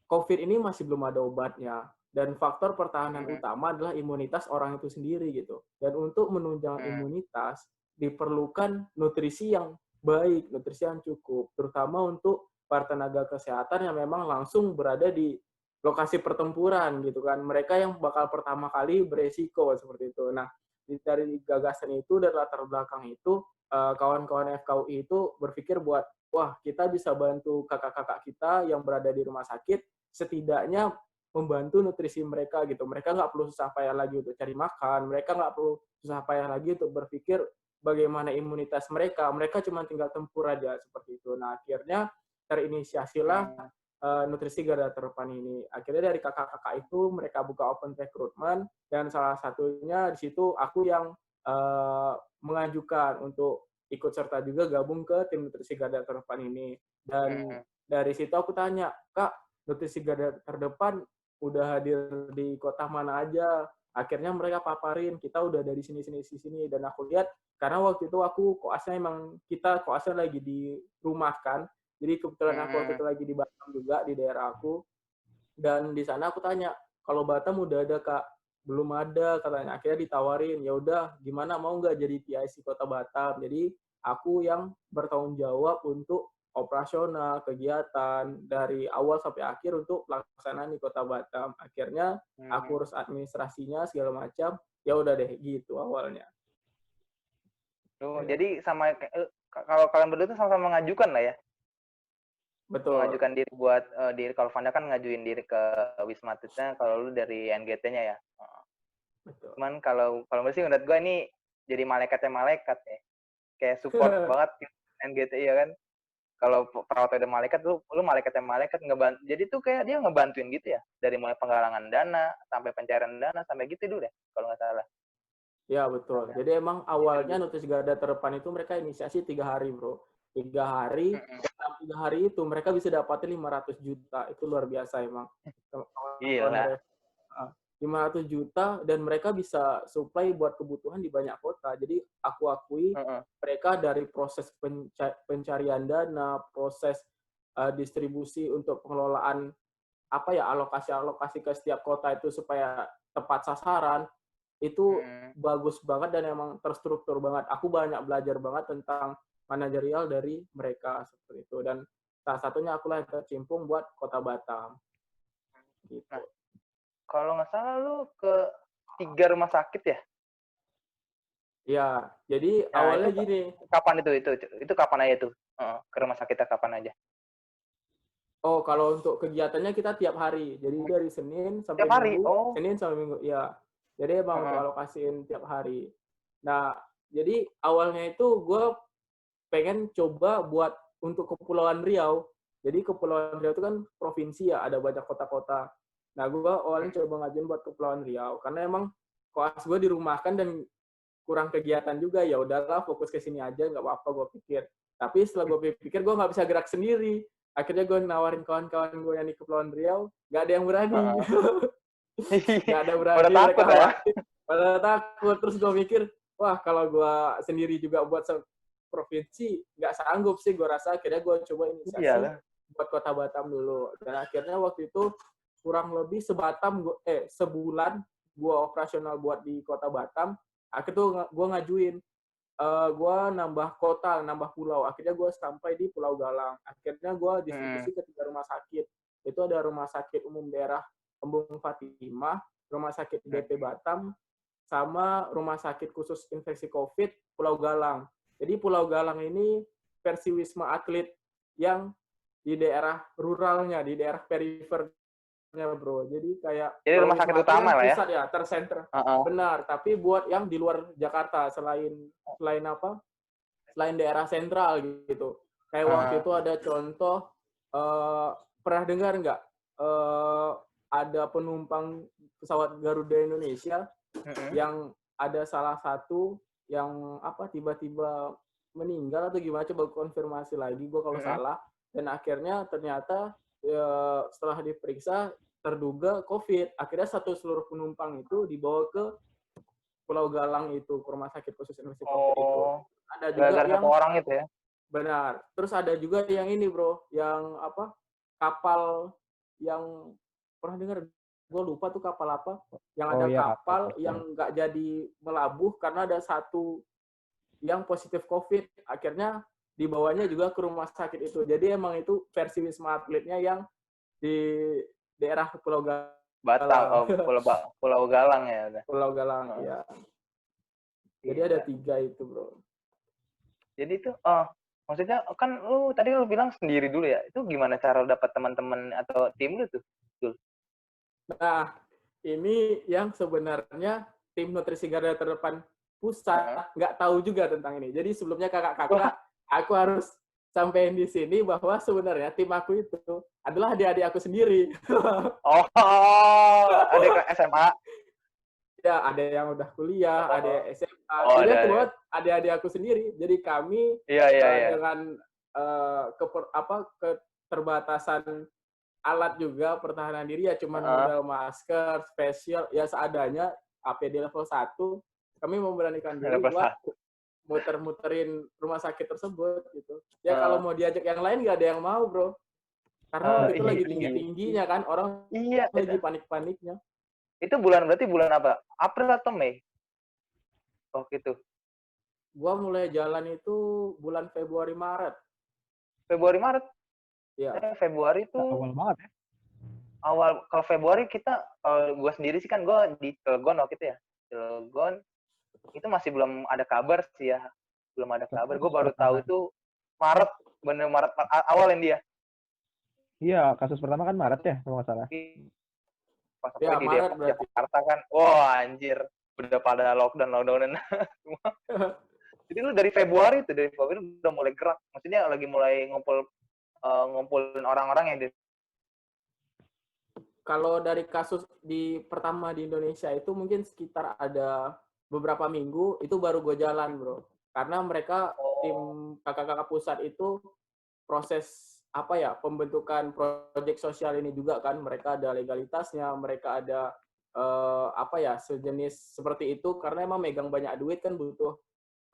[SPEAKER 2] COVID ini masih belum ada obatnya. Dan faktor pertahanan utama adalah imunitas orang itu sendiri gitu. Dan untuk menunjang imunitas, diperlukan nutrisi yang baik, nutrisi yang cukup. Terutama untuk para tenaga kesehatan yang memang langsung berada di lokasi pertempuran gitu kan. Mereka yang bakal pertama kali beresiko seperti itu. Nah, dari gagasan itu, dari latar belakang itu, kawan-kawan FKUI itu berpikir buat, wah kita bisa bantu kakak-kakak kita yang berada di rumah sakit, setidaknya membantu nutrisi mereka gitu. Mereka nggak perlu susah payah lagi untuk cari makan, mereka nggak perlu susah payah lagi untuk berpikir bagaimana imunitas mereka. Mereka cuma tinggal tempur aja seperti itu. Nah, akhirnya terinisiasilah nutrisi garda terdepan ini. Akhirnya dari kakak-kakak itu mereka buka open recruitment, dan salah satunya di situ aku yang mengajukan untuk ikut serta juga gabung ke tim nutrisi garda terdepan ini. Dan dari situ aku tanya, Kak, nutrisi garda terdepan udah hadir di kota mana aja? Akhirnya mereka paparin, kita udah dari sini. Dan aku lihat, karena waktu itu aku koasnya lagi di rumah kan, jadi kebetulan aku waktu itu lagi di Batam juga, di daerah aku. Dan di sana aku tanya, kalau Batam udah ada Kak? Belum ada katanya. Akhirnya ditawarin, ya udah gimana, mau nggak jadi PIC Kota Batam? Jadi aku yang bertanggung jawab untuk operasional, kegiatan dari awal sampai akhir untuk pelaksanaan di Kota Batam. Akhirnya aku urus administrasinya segala macam. Ya udah deh gitu awalnya.
[SPEAKER 1] Jadi sama kalau kalian berdua tuh sama-sama mengajukan lah ya.
[SPEAKER 2] Betul.
[SPEAKER 1] Mengajukan diri buat diri. Kalau Vanda kan ngajuin diri ke Wisma Atletnya, kalau lu dari NGT-nya ya.
[SPEAKER 2] Betul.
[SPEAKER 1] Cuman kalau sih menurut gue ini jadi malaikatnya malaikat ya. Kayak support banget NGT ya kan. Kalau perawat ada malaikat, lu malaikatnya malaikat ngebantu. Jadi tuh kayak dia ngebantuin gitu ya. Dari mulai penggalangan dana sampai pencairan dana sampai gitu dulu deh kalau nggak salah.
[SPEAKER 2] Ya betul. Jadi emang awalnya nutrisi garda terdepan itu mereka inisiasi 3 hari bro. 3 hari, dalam 3 hari itu mereka bisa dapatin 500 juta. Itu luar biasa emang.
[SPEAKER 1] Gila.
[SPEAKER 2] 500 juta dan mereka bisa supply buat kebutuhan di banyak kota. Jadi aku akui mereka dari proses pencarian dana, proses distribusi untuk pengelolaan alokasi ke setiap kota itu supaya tepat sasaran, itu bagus banget dan emang terstruktur banget. Aku banyak belajar banget tentang manajerial dari mereka seperti itu. Dan salah satunya akulah yang tercimpung buat Kota Batam. Gitu.
[SPEAKER 1] Nah, kalau nggak salah lu ke 3 rumah sakit ya?
[SPEAKER 2] Ya, jadi awalnya gini.
[SPEAKER 1] Kapan itu kapan aja tuh? Ke rumah sakitnya kapan aja?
[SPEAKER 2] Oh, kalau untuk kegiatannya kita tiap hari. Jadi dari Senin sampai
[SPEAKER 1] Tiap hari?
[SPEAKER 2] Minggu.
[SPEAKER 1] Oh.
[SPEAKER 2] Senin sampai Minggu, ya. Jadi emang untuk alokasiin tiap hari. Nah, jadi awalnya itu gue pengen coba buat untuk Kepulauan Riau. Jadi Kepulauan Riau itu kan provinsi ya, ada banyak kota-kota. Nah, gue awalnya coba ngajuin buat Kepulauan Riau. Karena emang koas gue dirumahkan dan kurang kegiatan juga, ya udahlah fokus ke sini aja, nggak apa-apa gue pikir. Tapi setelah gue pikir, gue nggak bisa gerak sendiri. Akhirnya gue nawarin kawan-kawan gue yang di Kepulauan Riau, nggak ada yang berani. Nggak ada berani.
[SPEAKER 1] Pada takut ya?
[SPEAKER 2] Pada takut. Terus gue mikir, wah kalau gue sendiri juga buat provinsi, nggak sanggup sih gue rasa. Akhirnya gue coba inisiasi buat Kota Batam dulu. Dan akhirnya waktu itu kurang lebih sebulan gue operasional buat di Kota Batam. Akhirnya tuh gue ngajuin, gue nambah kota, nambah pulau. Akhirnya gue sampai di Pulau Galang. Akhirnya gue distribusi ke 3 rumah sakit. Itu ada Rumah Sakit Umum Daerah Embung Fatimah, Rumah Sakit DP Batam, sama Rumah Sakit Khusus Infeksi COVID Pulau Galang. Jadi Pulau Galang ini versi Wisma Atlet yang di daerah ruralnya, di daerah perifernya, bro. Jadi kayak
[SPEAKER 1] rumah sakit utama lah ya.
[SPEAKER 2] Pusat ya, tersenter. Benar, tapi buat yang di luar Jakarta, selain apa? Selain daerah sentral gitu. Kayak waktu itu ada contoh, pernah dengar nggak? Ada penumpang pesawat Garuda Indonesia yang ada salah satu yang tiba-tiba meninggal atau gimana, coba konfirmasi lagi gue kalau salah. Dan akhirnya ternyata setelah diperiksa terduga COVID. Akhirnya seluruh penumpang itu dibawa ke Pulau Galang itu, ke Rumah Sakit Khusus Infeksi COVID itu. Ada juga yang
[SPEAKER 1] 1 orang itu ya.
[SPEAKER 2] Benar. Terus ada juga yang ini, bro, yang kapal yang pernah dengar, gue lupa tuh kapal apa, yang ada kapal yang nggak jadi melabuh karena ada satu yang positif COVID. Akhirnya dibawanya juga ke rumah sakit itu. Jadi emang itu versi Wisma Atletnya yang di daerah Pulau Galang.
[SPEAKER 1] Batam, Pulau Galang ya.
[SPEAKER 2] Pulau Galang, ya. Jadi ada 3 itu, bro.
[SPEAKER 1] Jadi itu, maksudnya kan tadi lu bilang sendiri dulu ya. Itu gimana cara dapat teman-teman atau tim lu tuh?
[SPEAKER 2] Nah, ini yang sebenarnya tim nutrisi garda terdepan pusat nggak tahu juga tentang ini. Jadi sebelumnya kakak-kakak, aku harus sampaikan di sini bahwa sebenarnya tim aku itu adalah adik-adik aku sendiri.
[SPEAKER 1] Adik SMA.
[SPEAKER 2] Ya, ada yang udah kuliah, ada SMA. Jadi aku buat adik-adik aku sendiri. Jadi kami dengan keterbatasan alat juga pertahanan diri ya, cuman modal masker, facial, ya seadanya, APD level 1, kami memberanikan diri buat muter-muterin rumah sakit tersebut gitu. Ya kalau mau diajak yang lain nggak ada yang mau, bro. Karena itu lagi tinggi-tingginya kan, orang lagi panik-paniknya.
[SPEAKER 1] Itu berarti bulan apa? April atau Mei? Oh gitu.
[SPEAKER 2] Gua mulai jalan itu bulan Februari Maret.
[SPEAKER 1] Februari Maret?
[SPEAKER 2] Iya.
[SPEAKER 3] Februari itu awal banget ya.
[SPEAKER 1] Kalau Februari kita, kalau gue sendiri sih kan gue di Cilegon waktu itu ya. Cilegon itu masih belum ada kabar sih ya. Belum ada kabar. Gue baru tahu itu Maret, bener Maret awal yang dia.
[SPEAKER 3] Iya, kasus pertama kan Maret ya, kalau nggak salah.
[SPEAKER 1] Pas di Depok, Jakarta kan, anjir, udah pada lockdownan semua. Jadi lu dari Februari udah mulai gerak. Maksudnya lagi mulai ngumpulin orang-orang yang
[SPEAKER 2] kalau dari kasus pertama di Indonesia itu mungkin sekitar ada beberapa minggu itu baru gue jalan, bro. Karena mereka tim kakak-kakak pusat itu proses pembentukan proyek sosial ini juga kan, mereka ada legalitasnya, mereka ada sejenis seperti itu, karena emang megang banyak duit kan, butuh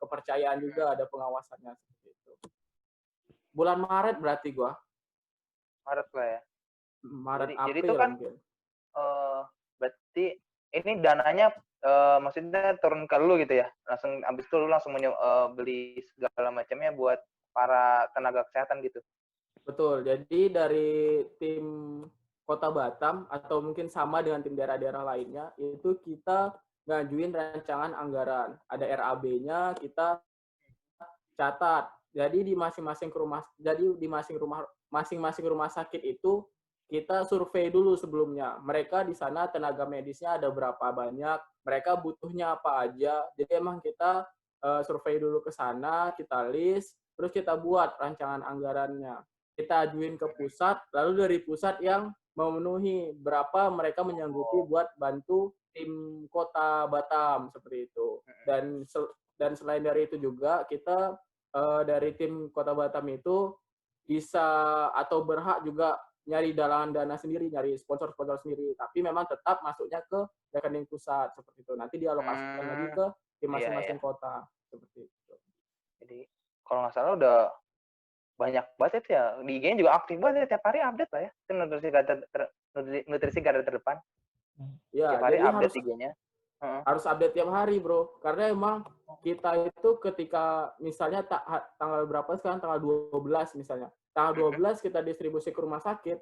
[SPEAKER 2] kepercayaan juga, ada pengawasannya seperti itu. Bulan Maret berarti gua.
[SPEAKER 1] Maret lah ya.
[SPEAKER 2] Maret, April.
[SPEAKER 1] Jadi itu kan berarti ini dananya maksudnya turun ke lu gitu ya. Langsung abis itu lu langsung beli segala macamnya buat para tenaga kesehatan gitu.
[SPEAKER 2] Betul. Jadi dari tim Kota Batam atau mungkin sama dengan tim daerah-daerah lainnya, itu kita ngajuin rancangan anggaran. Ada RAB-nya, kita catat Jadi di masing-masing rumah sakit itu kita survei dulu sebelumnya. Mereka di sana tenaga medisnya ada berapa banyak, mereka butuhnya apa aja. Jadi emang kita survei dulu ke sana, kita list, terus kita buat rancangan anggarannya. Kita ajuin ke pusat, lalu dari pusat yang memenuhi berapa mereka menyanggupi buat bantu tim kota Batam seperti itu. Dan selain dari itu juga kita dari tim Kota Batam itu bisa atau berhak juga nyari dalangan dana sendiri, nyari sponsor-sponsor sendiri. Tapi memang tetap masuknya ke rekening pusat seperti itu. Nanti dialokasikan lagi ke tim masing-masing kota seperti itu.
[SPEAKER 1] Jadi kalau nggak salah udah banyak banget ya. Di IG-nya juga aktif banget ya, tiap hari update lah ya. Itu nutrisi garda terdepan.
[SPEAKER 2] Ya,
[SPEAKER 1] tiap hari
[SPEAKER 2] jadi
[SPEAKER 1] update IG-nya.
[SPEAKER 2] Harus update tiap hari, bro. Karena emang kita itu ketika misalnya tanggal berapa sekarang, tanggal 12 misalnya. Tanggal 12 kita distribusi ke rumah sakit,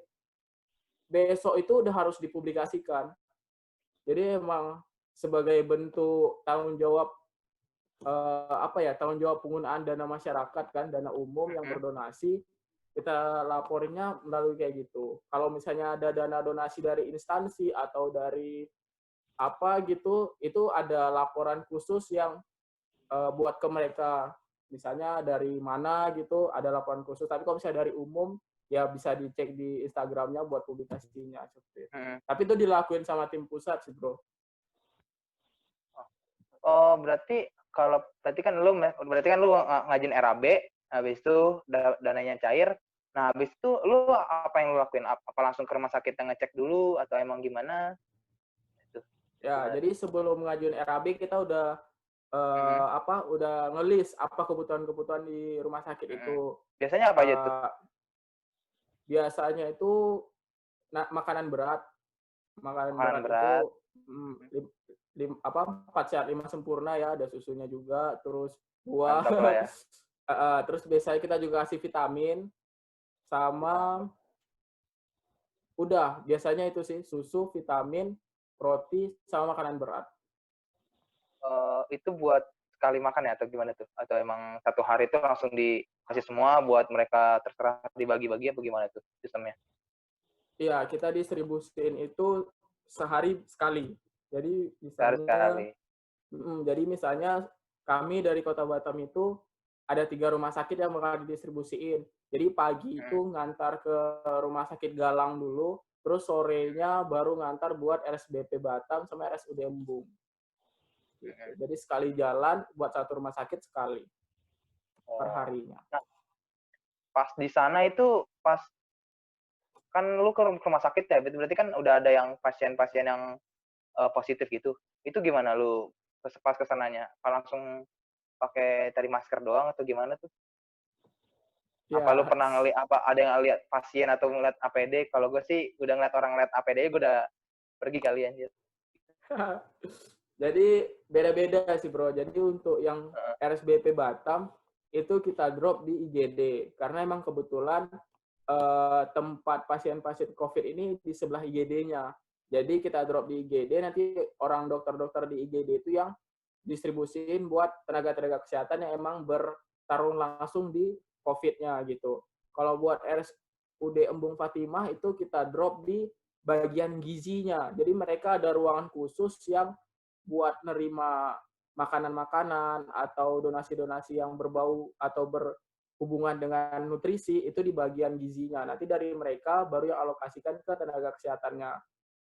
[SPEAKER 2] besok itu udah harus dipublikasikan. Jadi emang sebagai bentuk tanggung jawab tanggung jawab penggunaan dana masyarakat kan, dana umum yang berdonasi, kita laporinnya melalui kayak gitu. Kalau misalnya ada dana donasi dari instansi atau dari apa gitu, itu ada laporan khusus yang buat ke mereka. Misalnya dari mana gitu, ada laporan khusus. Tapi kalau misalnya dari umum, ya bisa dicek di Instagramnya buat publikasinya. Seperti itu. Tapi itu dilakuin sama tim pusat sih, bro.
[SPEAKER 1] Oh, berarti kan lu ngajin RAB, habis itu dananya cair. Nah, habis itu lu apa yang lu lakuin? Apa langsung ke rumah sakit yang ngecek dulu atau emang gimana?
[SPEAKER 2] Ya, jadi sebelum ngajuin RAB kita udah udah ngelis apa kebutuhan-kebutuhan di rumah sakit itu.
[SPEAKER 1] Biasanya apa aja tuh?
[SPEAKER 2] Biasanya itu makanan berat. Makanan berat itu 4 sehat 5 sempurna ya, ada susunya juga, terus buah. Ya. Terus biasanya kita juga kasih vitamin sama udah, biasanya itu sih, susu, vitamin, roti, sama makanan berat.
[SPEAKER 1] Itu buat sekali makan ya atau gimana tuh? Atau emang satu hari itu langsung dikasih semua buat mereka terserah dibagi-bagi apa gimana tuh sistemnya?
[SPEAKER 2] Iya, kita distribusiin itu sehari sekali. Jadi misalnya, jadi misalnya kami dari Kota Batam itu ada 3 rumah sakit yang bakal didistribusiin. Jadi pagi itu ngantar ke rumah sakit Galang dulu, terus sorenya baru ngantar buat RSBP Batam sama RSUD Embung. Jadi sekali jalan buat satu rumah sakit sekali per harinya.
[SPEAKER 1] Nah, pas di sana itu kan lu ke rumah sakit ya, berarti kan udah ada yang pasien-pasien yang positif gitu. Itu gimana lu pas kesananya? Apa langsung pakai cari masker doang atau gimana tuh? Ya. Apa lu pernah ada yang lihat pasien atau ngeliat APD? Kalau gue sih udah ngeliat orang ngeliat APD, gue udah pergi kali anjir.
[SPEAKER 2] Jadi beda-beda sih, bro. Jadi untuk yang RSBP Batam itu kita drop di IGD karena emang kebetulan tempat pasien-pasien COVID ini di sebelah IGD-nya. Jadi kita drop di IGD, nanti orang dokter-dokter di IGD itu yang distribusiin buat tenaga-tenaga kesehatan yang emang bertarung langsung di COVID-nya gitu. Kalau buat RSUD Embung Fatimah itu kita drop di bagian gizinya. Jadi mereka ada ruangan khusus yang buat nerima makanan-makanan atau donasi-donasi yang berbau atau berhubungan dengan nutrisi itu di bagian gizinya. Nanti dari mereka baru yang alokasikan ke tenaga kesehatannya.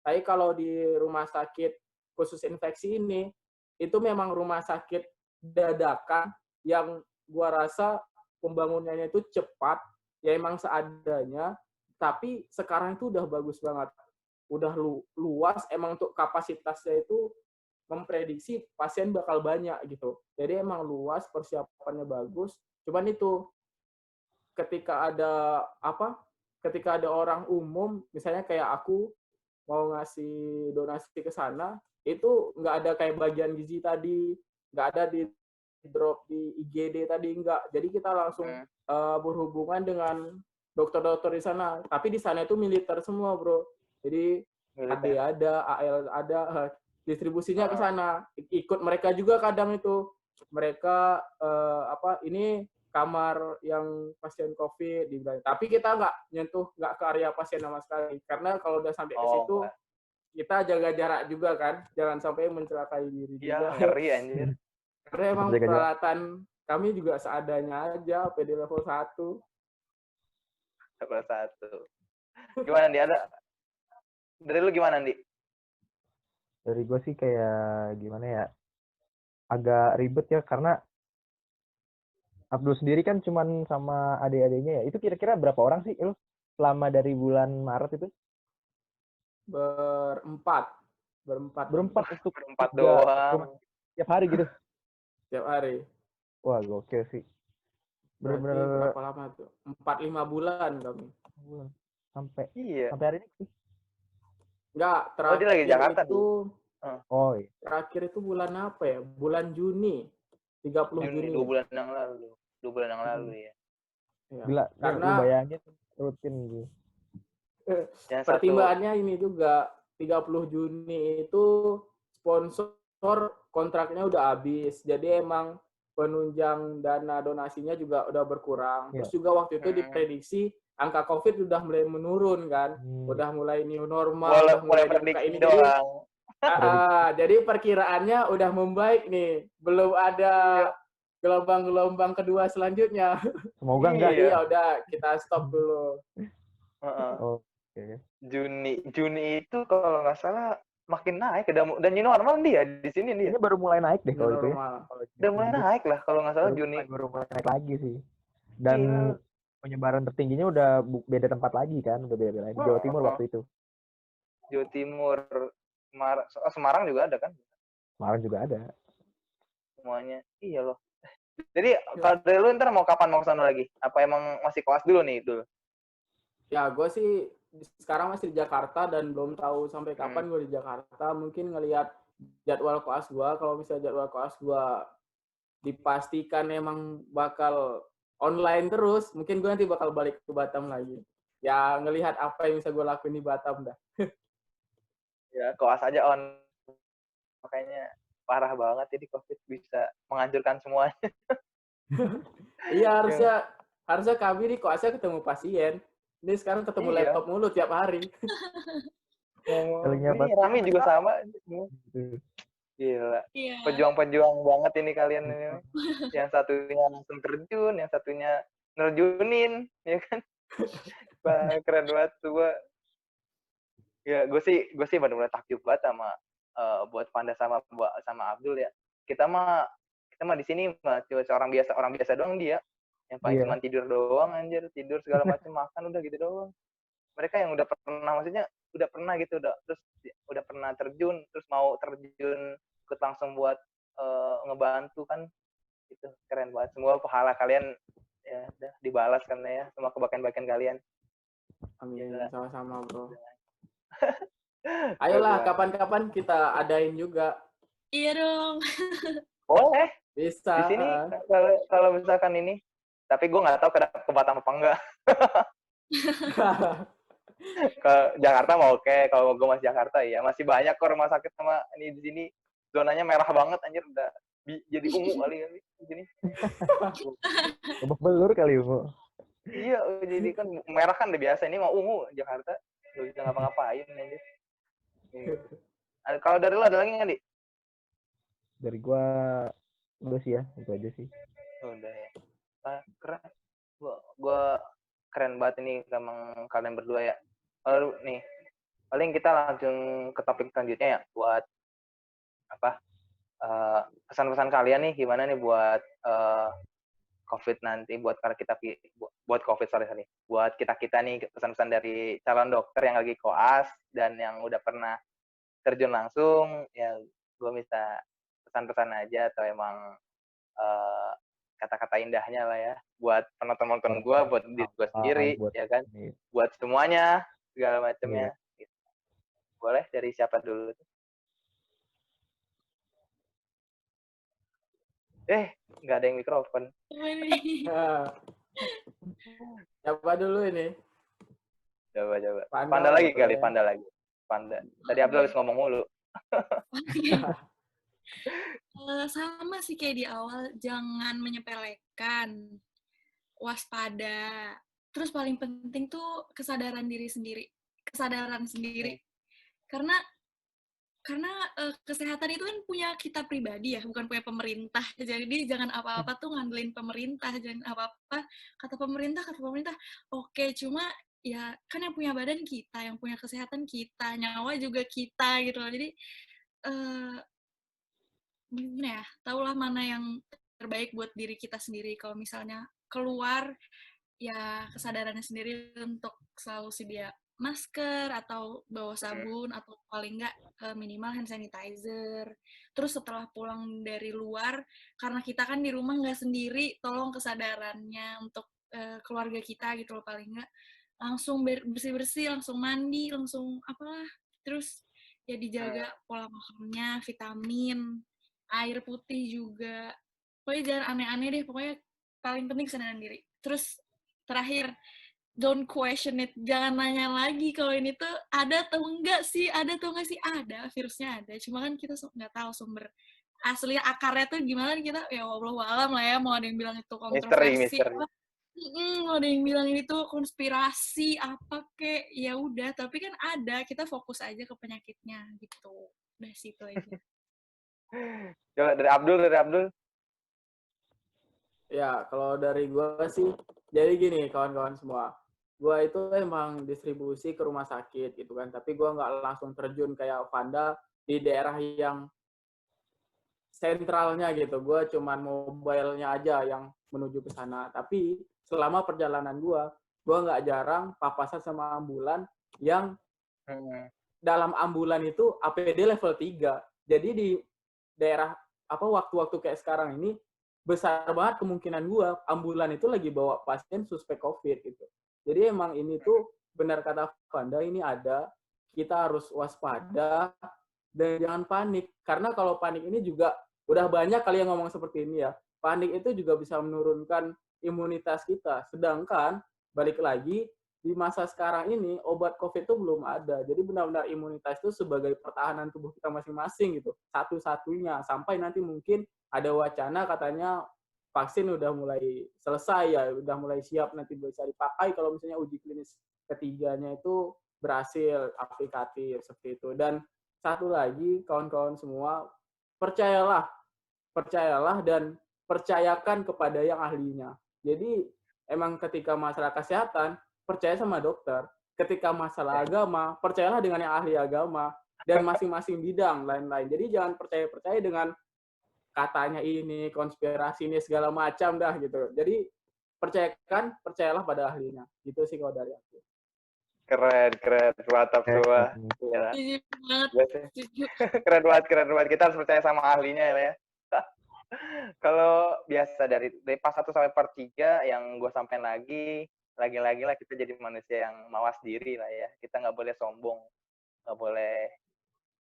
[SPEAKER 2] Tapi kalau di rumah sakit khusus infeksi ini, itu memang rumah sakit dadakan yang gua rasa pembangunannya itu cepat, ya emang seadanya, tapi sekarang itu udah bagus banget. Udah luas, emang untuk kapasitasnya itu memprediksi pasien bakal banyak gitu. Jadi emang luas, persiapannya bagus. Cuman itu ketika ada orang umum, misalnya kayak aku mau ngasih donasi ke sana, itu nggak ada kayak bagian gizi tadi, nggak ada di drop di IGD tadi, nggak. Jadi kita langsung berhubungan dengan dokter-dokter di sana. Tapi di sana itu militer semua, bro. Jadi AD ada, AL ada, distribusinya ke sana. Ikut mereka juga kadang itu. Mereka ini kamar yang pasien COVID dibilang. Tapi kita nggak ke area pasien sama sekali. Karena kalau udah sampai ke situ,
[SPEAKER 1] enggak.
[SPEAKER 2] kita jaga jarak juga kan. Jangan sampai mencelakai diri
[SPEAKER 1] Iya,
[SPEAKER 2] juga.
[SPEAKER 1] ngeri anjir.
[SPEAKER 2] Karena emang
[SPEAKER 3] Jaga jarak.
[SPEAKER 2] peralatan kami juga seadanya aja, PD level 1.
[SPEAKER 1] Level 1. Gimana, Di? Dari lu gimana, Di?
[SPEAKER 3] Dari gue sih kayak gimana ya, agak ribet ya, karena Abdul sendiri kan cuman sama adik-adiknya ya. Itu kira-kira berapa orang sih lu selama dari bulan Maret itu?
[SPEAKER 2] Berempat
[SPEAKER 3] Untuk
[SPEAKER 1] Berempat
[SPEAKER 3] 3
[SPEAKER 1] doang.
[SPEAKER 3] rumah tiap hari gitu.
[SPEAKER 2] tiap hari.
[SPEAKER 3] Wah, gokil sih.
[SPEAKER 2] Berarti
[SPEAKER 3] Bener-bener
[SPEAKER 2] berapa lama tuh? 4-5 bulan kami.
[SPEAKER 3] sampai
[SPEAKER 1] Iya.
[SPEAKER 3] hari ini.
[SPEAKER 2] Enggak,
[SPEAKER 1] Oh, dia
[SPEAKER 2] terakhir
[SPEAKER 1] lagi di Jakarta,
[SPEAKER 2] itu
[SPEAKER 3] Oh, iya.
[SPEAKER 2] terakhir itu bulan apa ya? Bulan Juni. 30 Juni.
[SPEAKER 1] 2 bulan yang lalu. 2 bulan yang lalu ya.
[SPEAKER 2] Ya.
[SPEAKER 3] Gila,
[SPEAKER 2] Karena
[SPEAKER 3] lu bayangin rutin gitu.
[SPEAKER 1] Yang
[SPEAKER 2] pertimbangannya ini juga 30 Juni itu sponsor kontraknya udah habis. Jadi emang penunjang dana donasinya juga udah berkurang. Terus juga waktu itu diprediksi angka COVID udah mulai menurun kan. Udah mulai new normal, udah mulai dibuka ini. Jadi perkiraannya udah membaik nih. Belum ada gelombang-gelombang kedua selanjutnya.
[SPEAKER 3] Semoga enggak.
[SPEAKER 2] Jadi ya udah kita stop dulu.
[SPEAKER 3] Oke.
[SPEAKER 1] Juni itu kalau nggak salah makin naik dan new normal dia di sini dia.
[SPEAKER 3] Ini baru mulai naik deh kalau itu ya.
[SPEAKER 1] Udah mulai naik lah kalau nggak salah Juni.
[SPEAKER 3] Baru mulai naik lagi sih. Dan penyebaran tertingginya udah beda tempat lagi kan, udah beda lagi. Jawa Timur waktu itu.
[SPEAKER 1] Jawa Timur, Semarang juga ada kan?
[SPEAKER 3] Semarang juga ada.
[SPEAKER 1] Semuanya. Iya loh. Jadi kalau dari lu ntar mau kapan mau kesana lagi? Apa emang masih koas dulu nih dulu?
[SPEAKER 2] Ya gue sih sekarang masih di Jakarta dan belum tahu sampai kapan gue di Jakarta. Mungkin ngelihat jadwal koas gue. Kalau misalnya jadwal koas gue dipastikan emang bakal online terus, mungkin gue nanti bakal balik ke Batam lagi. Ya ngelihat apa yang bisa gue lakuin di Batam dah.
[SPEAKER 1] Ya koas aja makanya parah banget jadi COVID bisa menghancurkan semuanya.
[SPEAKER 2] Iya harusnya kami nih koasnya ketemu pasien. Ini sekarang ketemu laptop mulu tiap hari.
[SPEAKER 1] Ini Rami juga sama. Gila. Pejuang-pejuang banget ini kalian ini. Yang satunya langsung terjun, yang satunya nerjunin, ya kan? Keren banget tuh. Ya, gue sih benar-benar takjub banget sama buat Panda sama Abdul ya. Kita mah di sini mah cuma orang biasa doang dia. Yang paling cuma tidur doang anjir, tidur segala macam, makan udah gitu doang. Mereka yang udah pernah gitu terus udah pernah terjun, terus mau terjun ikut langsung buat ngebantu kan. Itu keren banget. Semua pahala kalian ya udah dibalas kan ya, semua kebaikan kalian.
[SPEAKER 2] Amin. Sama-sama, Bro. Ayolah, kapan-kapan kita adain juga.
[SPEAKER 4] Iya dong.
[SPEAKER 1] Boleh.
[SPEAKER 2] Bisa.
[SPEAKER 1] Di sini kalau misalkan ini, tapi gue nggak tahu ke Batam apa enggak. Ke Jakarta mah oke. Kalau gue masih Jakarta ya masih banyak kok rumah sakit sama ini di sini zonanya merah banget anjir, udah jadi ungu kali di sini.
[SPEAKER 3] Babak belur kali ungu.
[SPEAKER 1] Iya, jadi kan merah kan udah biasa, ini mau ungu Jakarta. Gak bisa ngapa-ngapain anjir. Kalau dari lo ada lagi nggak, Di?
[SPEAKER 3] Dari gua sih ya, itu aja sih.
[SPEAKER 1] Udah ya. Keren. Gua keren banget ini sama kalian berdua ya. Lalu nih, paling kita langsung ke topik selanjutnya ya, buat apa? Pesan-pesan kalian nih gimana nih buat COVID nanti, buat kita nih, pesan-pesan dari calon dokter yang lagi koas dan yang udah pernah terjun langsung, ya gue minta pesan-pesan aja atau emang kata-kata indahnya lah ya buat penonton gue, buat diri gue sendiri, ya kan, buat semuanya segala macamnya. Gitu. Boleh dari siapa dulu? Nggak ada yang mikrofon.
[SPEAKER 2] Siapa dulu ini?
[SPEAKER 1] Coba. Panda lagi kali, Panda lagi. Panda. Tadi Abdul harus ngomong mulu.
[SPEAKER 4] Sama sih kayak di awal, jangan menyepelekan. waspada. Terus paling penting tuh kesadaran sendiri. Karena kesehatan itu kan punya kita pribadi ya, bukan punya pemerintah. Jadi jangan apa-apa tuh ngandelin pemerintah, jangan apa-apa kata pemerintah. Oke, cuma ya kan yang punya badan kita, yang punya kesehatan kita, nyawa juga kita gitu loh. Jadi gimana ya, tahulah mana yang terbaik buat diri kita sendiri. Kalau misalnya keluar, ya kesadarannya sendiri untuk selalu sedia masker atau bawa sabun atau paling enggak minimal hand sanitizer. Terus setelah pulang dari luar, karena kita kan di rumah nggak sendiri, tolong kesadarannya untuk keluarga kita gitu loh, paling enggak langsung bersih-bersih, langsung mandi, langsung apalah. Terus ya dijaga pola makannya, vitamin, air putih juga. Pokoknya jangan aneh-aneh deh, pokoknya paling penting kesadaran diri. Terus terakhir, don't question it. Jangan nanya lagi kalau ini tuh ada atau enggak sih. Ada atau enggak sih? Ada, virusnya ada. Cuma kan kita nggak tahu sumber asli akarnya tuh gimana, kita ya wallahu alam lah ya. Mau ada yang bilang itu kontroversi, mau ada yang bilang ini tuh konspirasi apa kek, ya udah. Tapi kan ada, kita fokus aja ke penyakitnya gitu. Udah situ aja.
[SPEAKER 1] Coba dari Abdul.
[SPEAKER 2] Ya, kalau dari gue sih, jadi gini kawan-kawan semua. Gue itu emang distribusi ke rumah sakit gitu kan, tapi gue nggak langsung terjun kayak Vanda di daerah yang sentralnya gitu. Gue cuman mobile-nya aja yang menuju ke sana. Tapi selama perjalanan gue nggak jarang papasan sama ambulan yang dalam ambulan itu APD level 3. Jadi di daerah waktu-waktu kayak sekarang ini besar banget kemungkinan gue ambulan itu lagi bawa pasien suspek COVID gitu. Jadi emang ini tuh benar kata Vanda, ini ada, kita harus waspada dan jangan panik. Karena kalau panik ini juga udah banyak kali yang ngomong seperti ini ya. Panik itu juga bisa menurunkan imunitas kita. Sedangkan balik lagi di masa sekarang ini obat COVID itu belum ada. Jadi benar-benar imunitas itu sebagai pertahanan tubuh kita masing-masing gitu. Satu-satunya sampai nanti mungkin ada wacana katanya vaksin udah mulai selesai ya, udah mulai siap nanti bisa dipakai kalau misalnya uji klinis ketiganya itu berhasil aplikatif seperti itu. Dan satu lagi kawan-kawan semua, percayalah dan percayakan kepada yang ahlinya. Jadi emang ketika masalah kesehatan percaya sama dokter, ketika masalah agama percayalah dengan yang ahli agama dan masing-masing bidang lain-lain. Jadi jangan percaya dengan katanya ini, konspirasi ini, segala macam dah gitu. Jadi percayalah pada ahlinya. Gitu sih kalau dari aku.
[SPEAKER 1] Keren. Mantap semua. Keren banget. Kita harus percaya sama ahlinya ya. Kalau biasa dari pas 1 sampai part 3 yang gue sampein lagi lah kita jadi manusia yang mawas diri lah ya. Kita nggak boleh sombong. Nggak boleh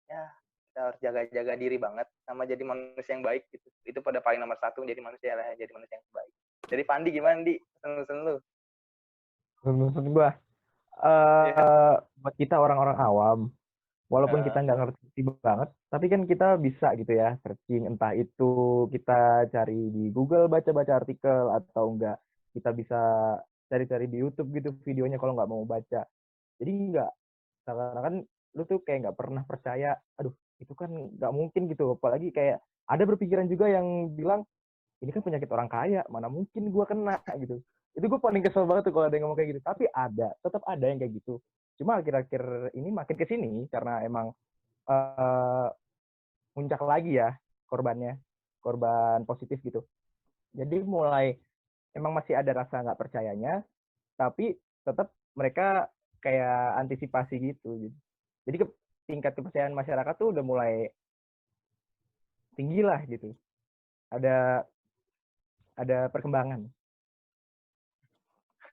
[SPEAKER 1] ya, kita harus jaga diri banget sama jadi manusia yang baik gitu. Itu pada paling nomor 1 jadi manusia yang baik. Jadi Pandi gimana Di? Pesan lu?
[SPEAKER 3] Pesan gue buat kita orang-orang awam, walaupun kita nggak ngerti banget, tapi kan kita bisa gitu ya searching, entah itu kita cari di Google, baca-baca artikel, atau enggak kita bisa cari-cari di YouTube gitu videonya kalau nggak mau baca. Jadi nggak, seakan-akan lu tuh kayak nggak pernah percaya, aduh itu kan nggak mungkin gitu. Apalagi kayak ada berpikiran juga yang bilang, ini kan penyakit orang kaya, mana mungkin gue kena gitu. Itu gue paling kesel banget tuh kalau ada yang ngomong kayak gitu. Tapi tetap ada yang kayak gitu. Cuma akhir-akhir ini makin kesini karena emang muncak lagi ya korban positif gitu. Jadi mulai emang masih ada rasa nggak percayanya, tapi tetap mereka kayak antisipasi gitu. Jadi tingkat kepercayaan masyarakat tuh udah mulai tinggi lah gitu. Ada perkembangan.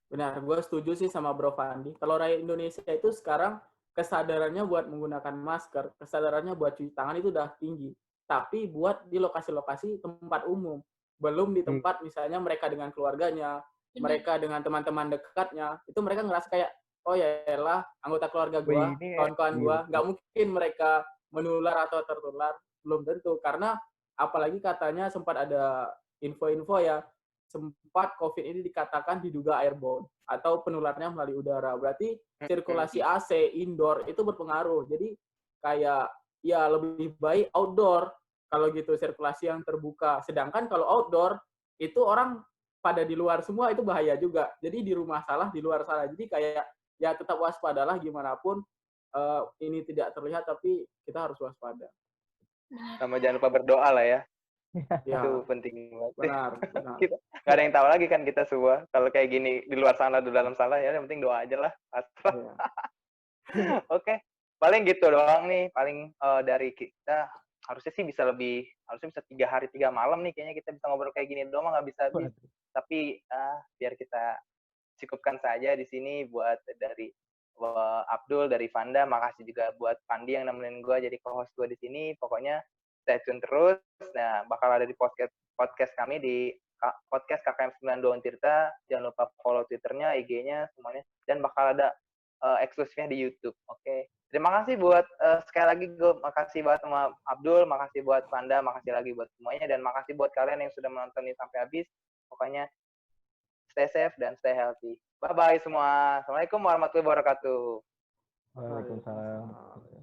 [SPEAKER 2] Benar, gue setuju sih sama Bro Fandi. Kalau rakyat Indonesia itu sekarang kesadarannya buat menggunakan masker, kesadarannya buat cuci tangan itu udah tinggi. Tapi buat di lokasi-lokasi tempat umum. Belum di tempat misalnya mereka dengan keluarganya, mereka dengan teman-teman dekatnya, itu mereka ngerasa kayak, oh ya lah anggota keluarga gue, kawan-kawan gue, nggak mungkin mereka menular atau tertular. Belum tentu, karena apalagi katanya sempat ada info-info ya, sempat COVID ini dikatakan diduga airborne atau penularnya melalui udara. Berarti sirkulasi AC indoor itu berpengaruh. Jadi kayak ya lebih baik outdoor kalau gitu sirkulasi yang terbuka. Sedangkan kalau outdoor itu orang pada di luar semua itu bahaya juga. Jadi di rumah salah, di luar salah. Jadi kayak ya tetap waspadalah gimana pun ini tidak terlihat tapi kita harus waspada.
[SPEAKER 1] Sama jangan lupa berdoa lah ya.
[SPEAKER 2] Ya,
[SPEAKER 1] Itu penting banget.
[SPEAKER 2] benar.
[SPEAKER 1] Kita nggak ada yang tahu lagi kan kita semua. Kalau kayak gini di luar sana, di dalam sana ya yang penting doa aja lah.
[SPEAKER 2] Ya.
[SPEAKER 1] Oke, paling gitu doang nih. Paling dari kita harusnya sih bisa 3 hari 3 malam nih kayaknya kita bisa ngobrol kayak gini doang nggak bisa habis. Tapi biar kita cukupkan saja di sini buat dari Abdul, dari Vanda, makasih juga buat Pandi yang nemenin gue jadi co-host gue di sini. Pokoknya stay tune terus. Nah, bakal ada di podcast kami di podcast KKM 92 Untirta. Jangan lupa follow Twitternya, IG-nya, semuanya. Dan bakal ada eksklusifnya di YouTube. Oke. Terima kasih buat sekali lagi gue makasih buat sama Abdul, makasih buat Vanda, makasih lagi buat semuanya dan makasih buat kalian yang sudah menonton ini sampai habis. Pokoknya stay safe dan stay healthy. Bye bye semua. Assalamualaikum warahmatullahi wabarakatuh.
[SPEAKER 3] Waalaikumsalam.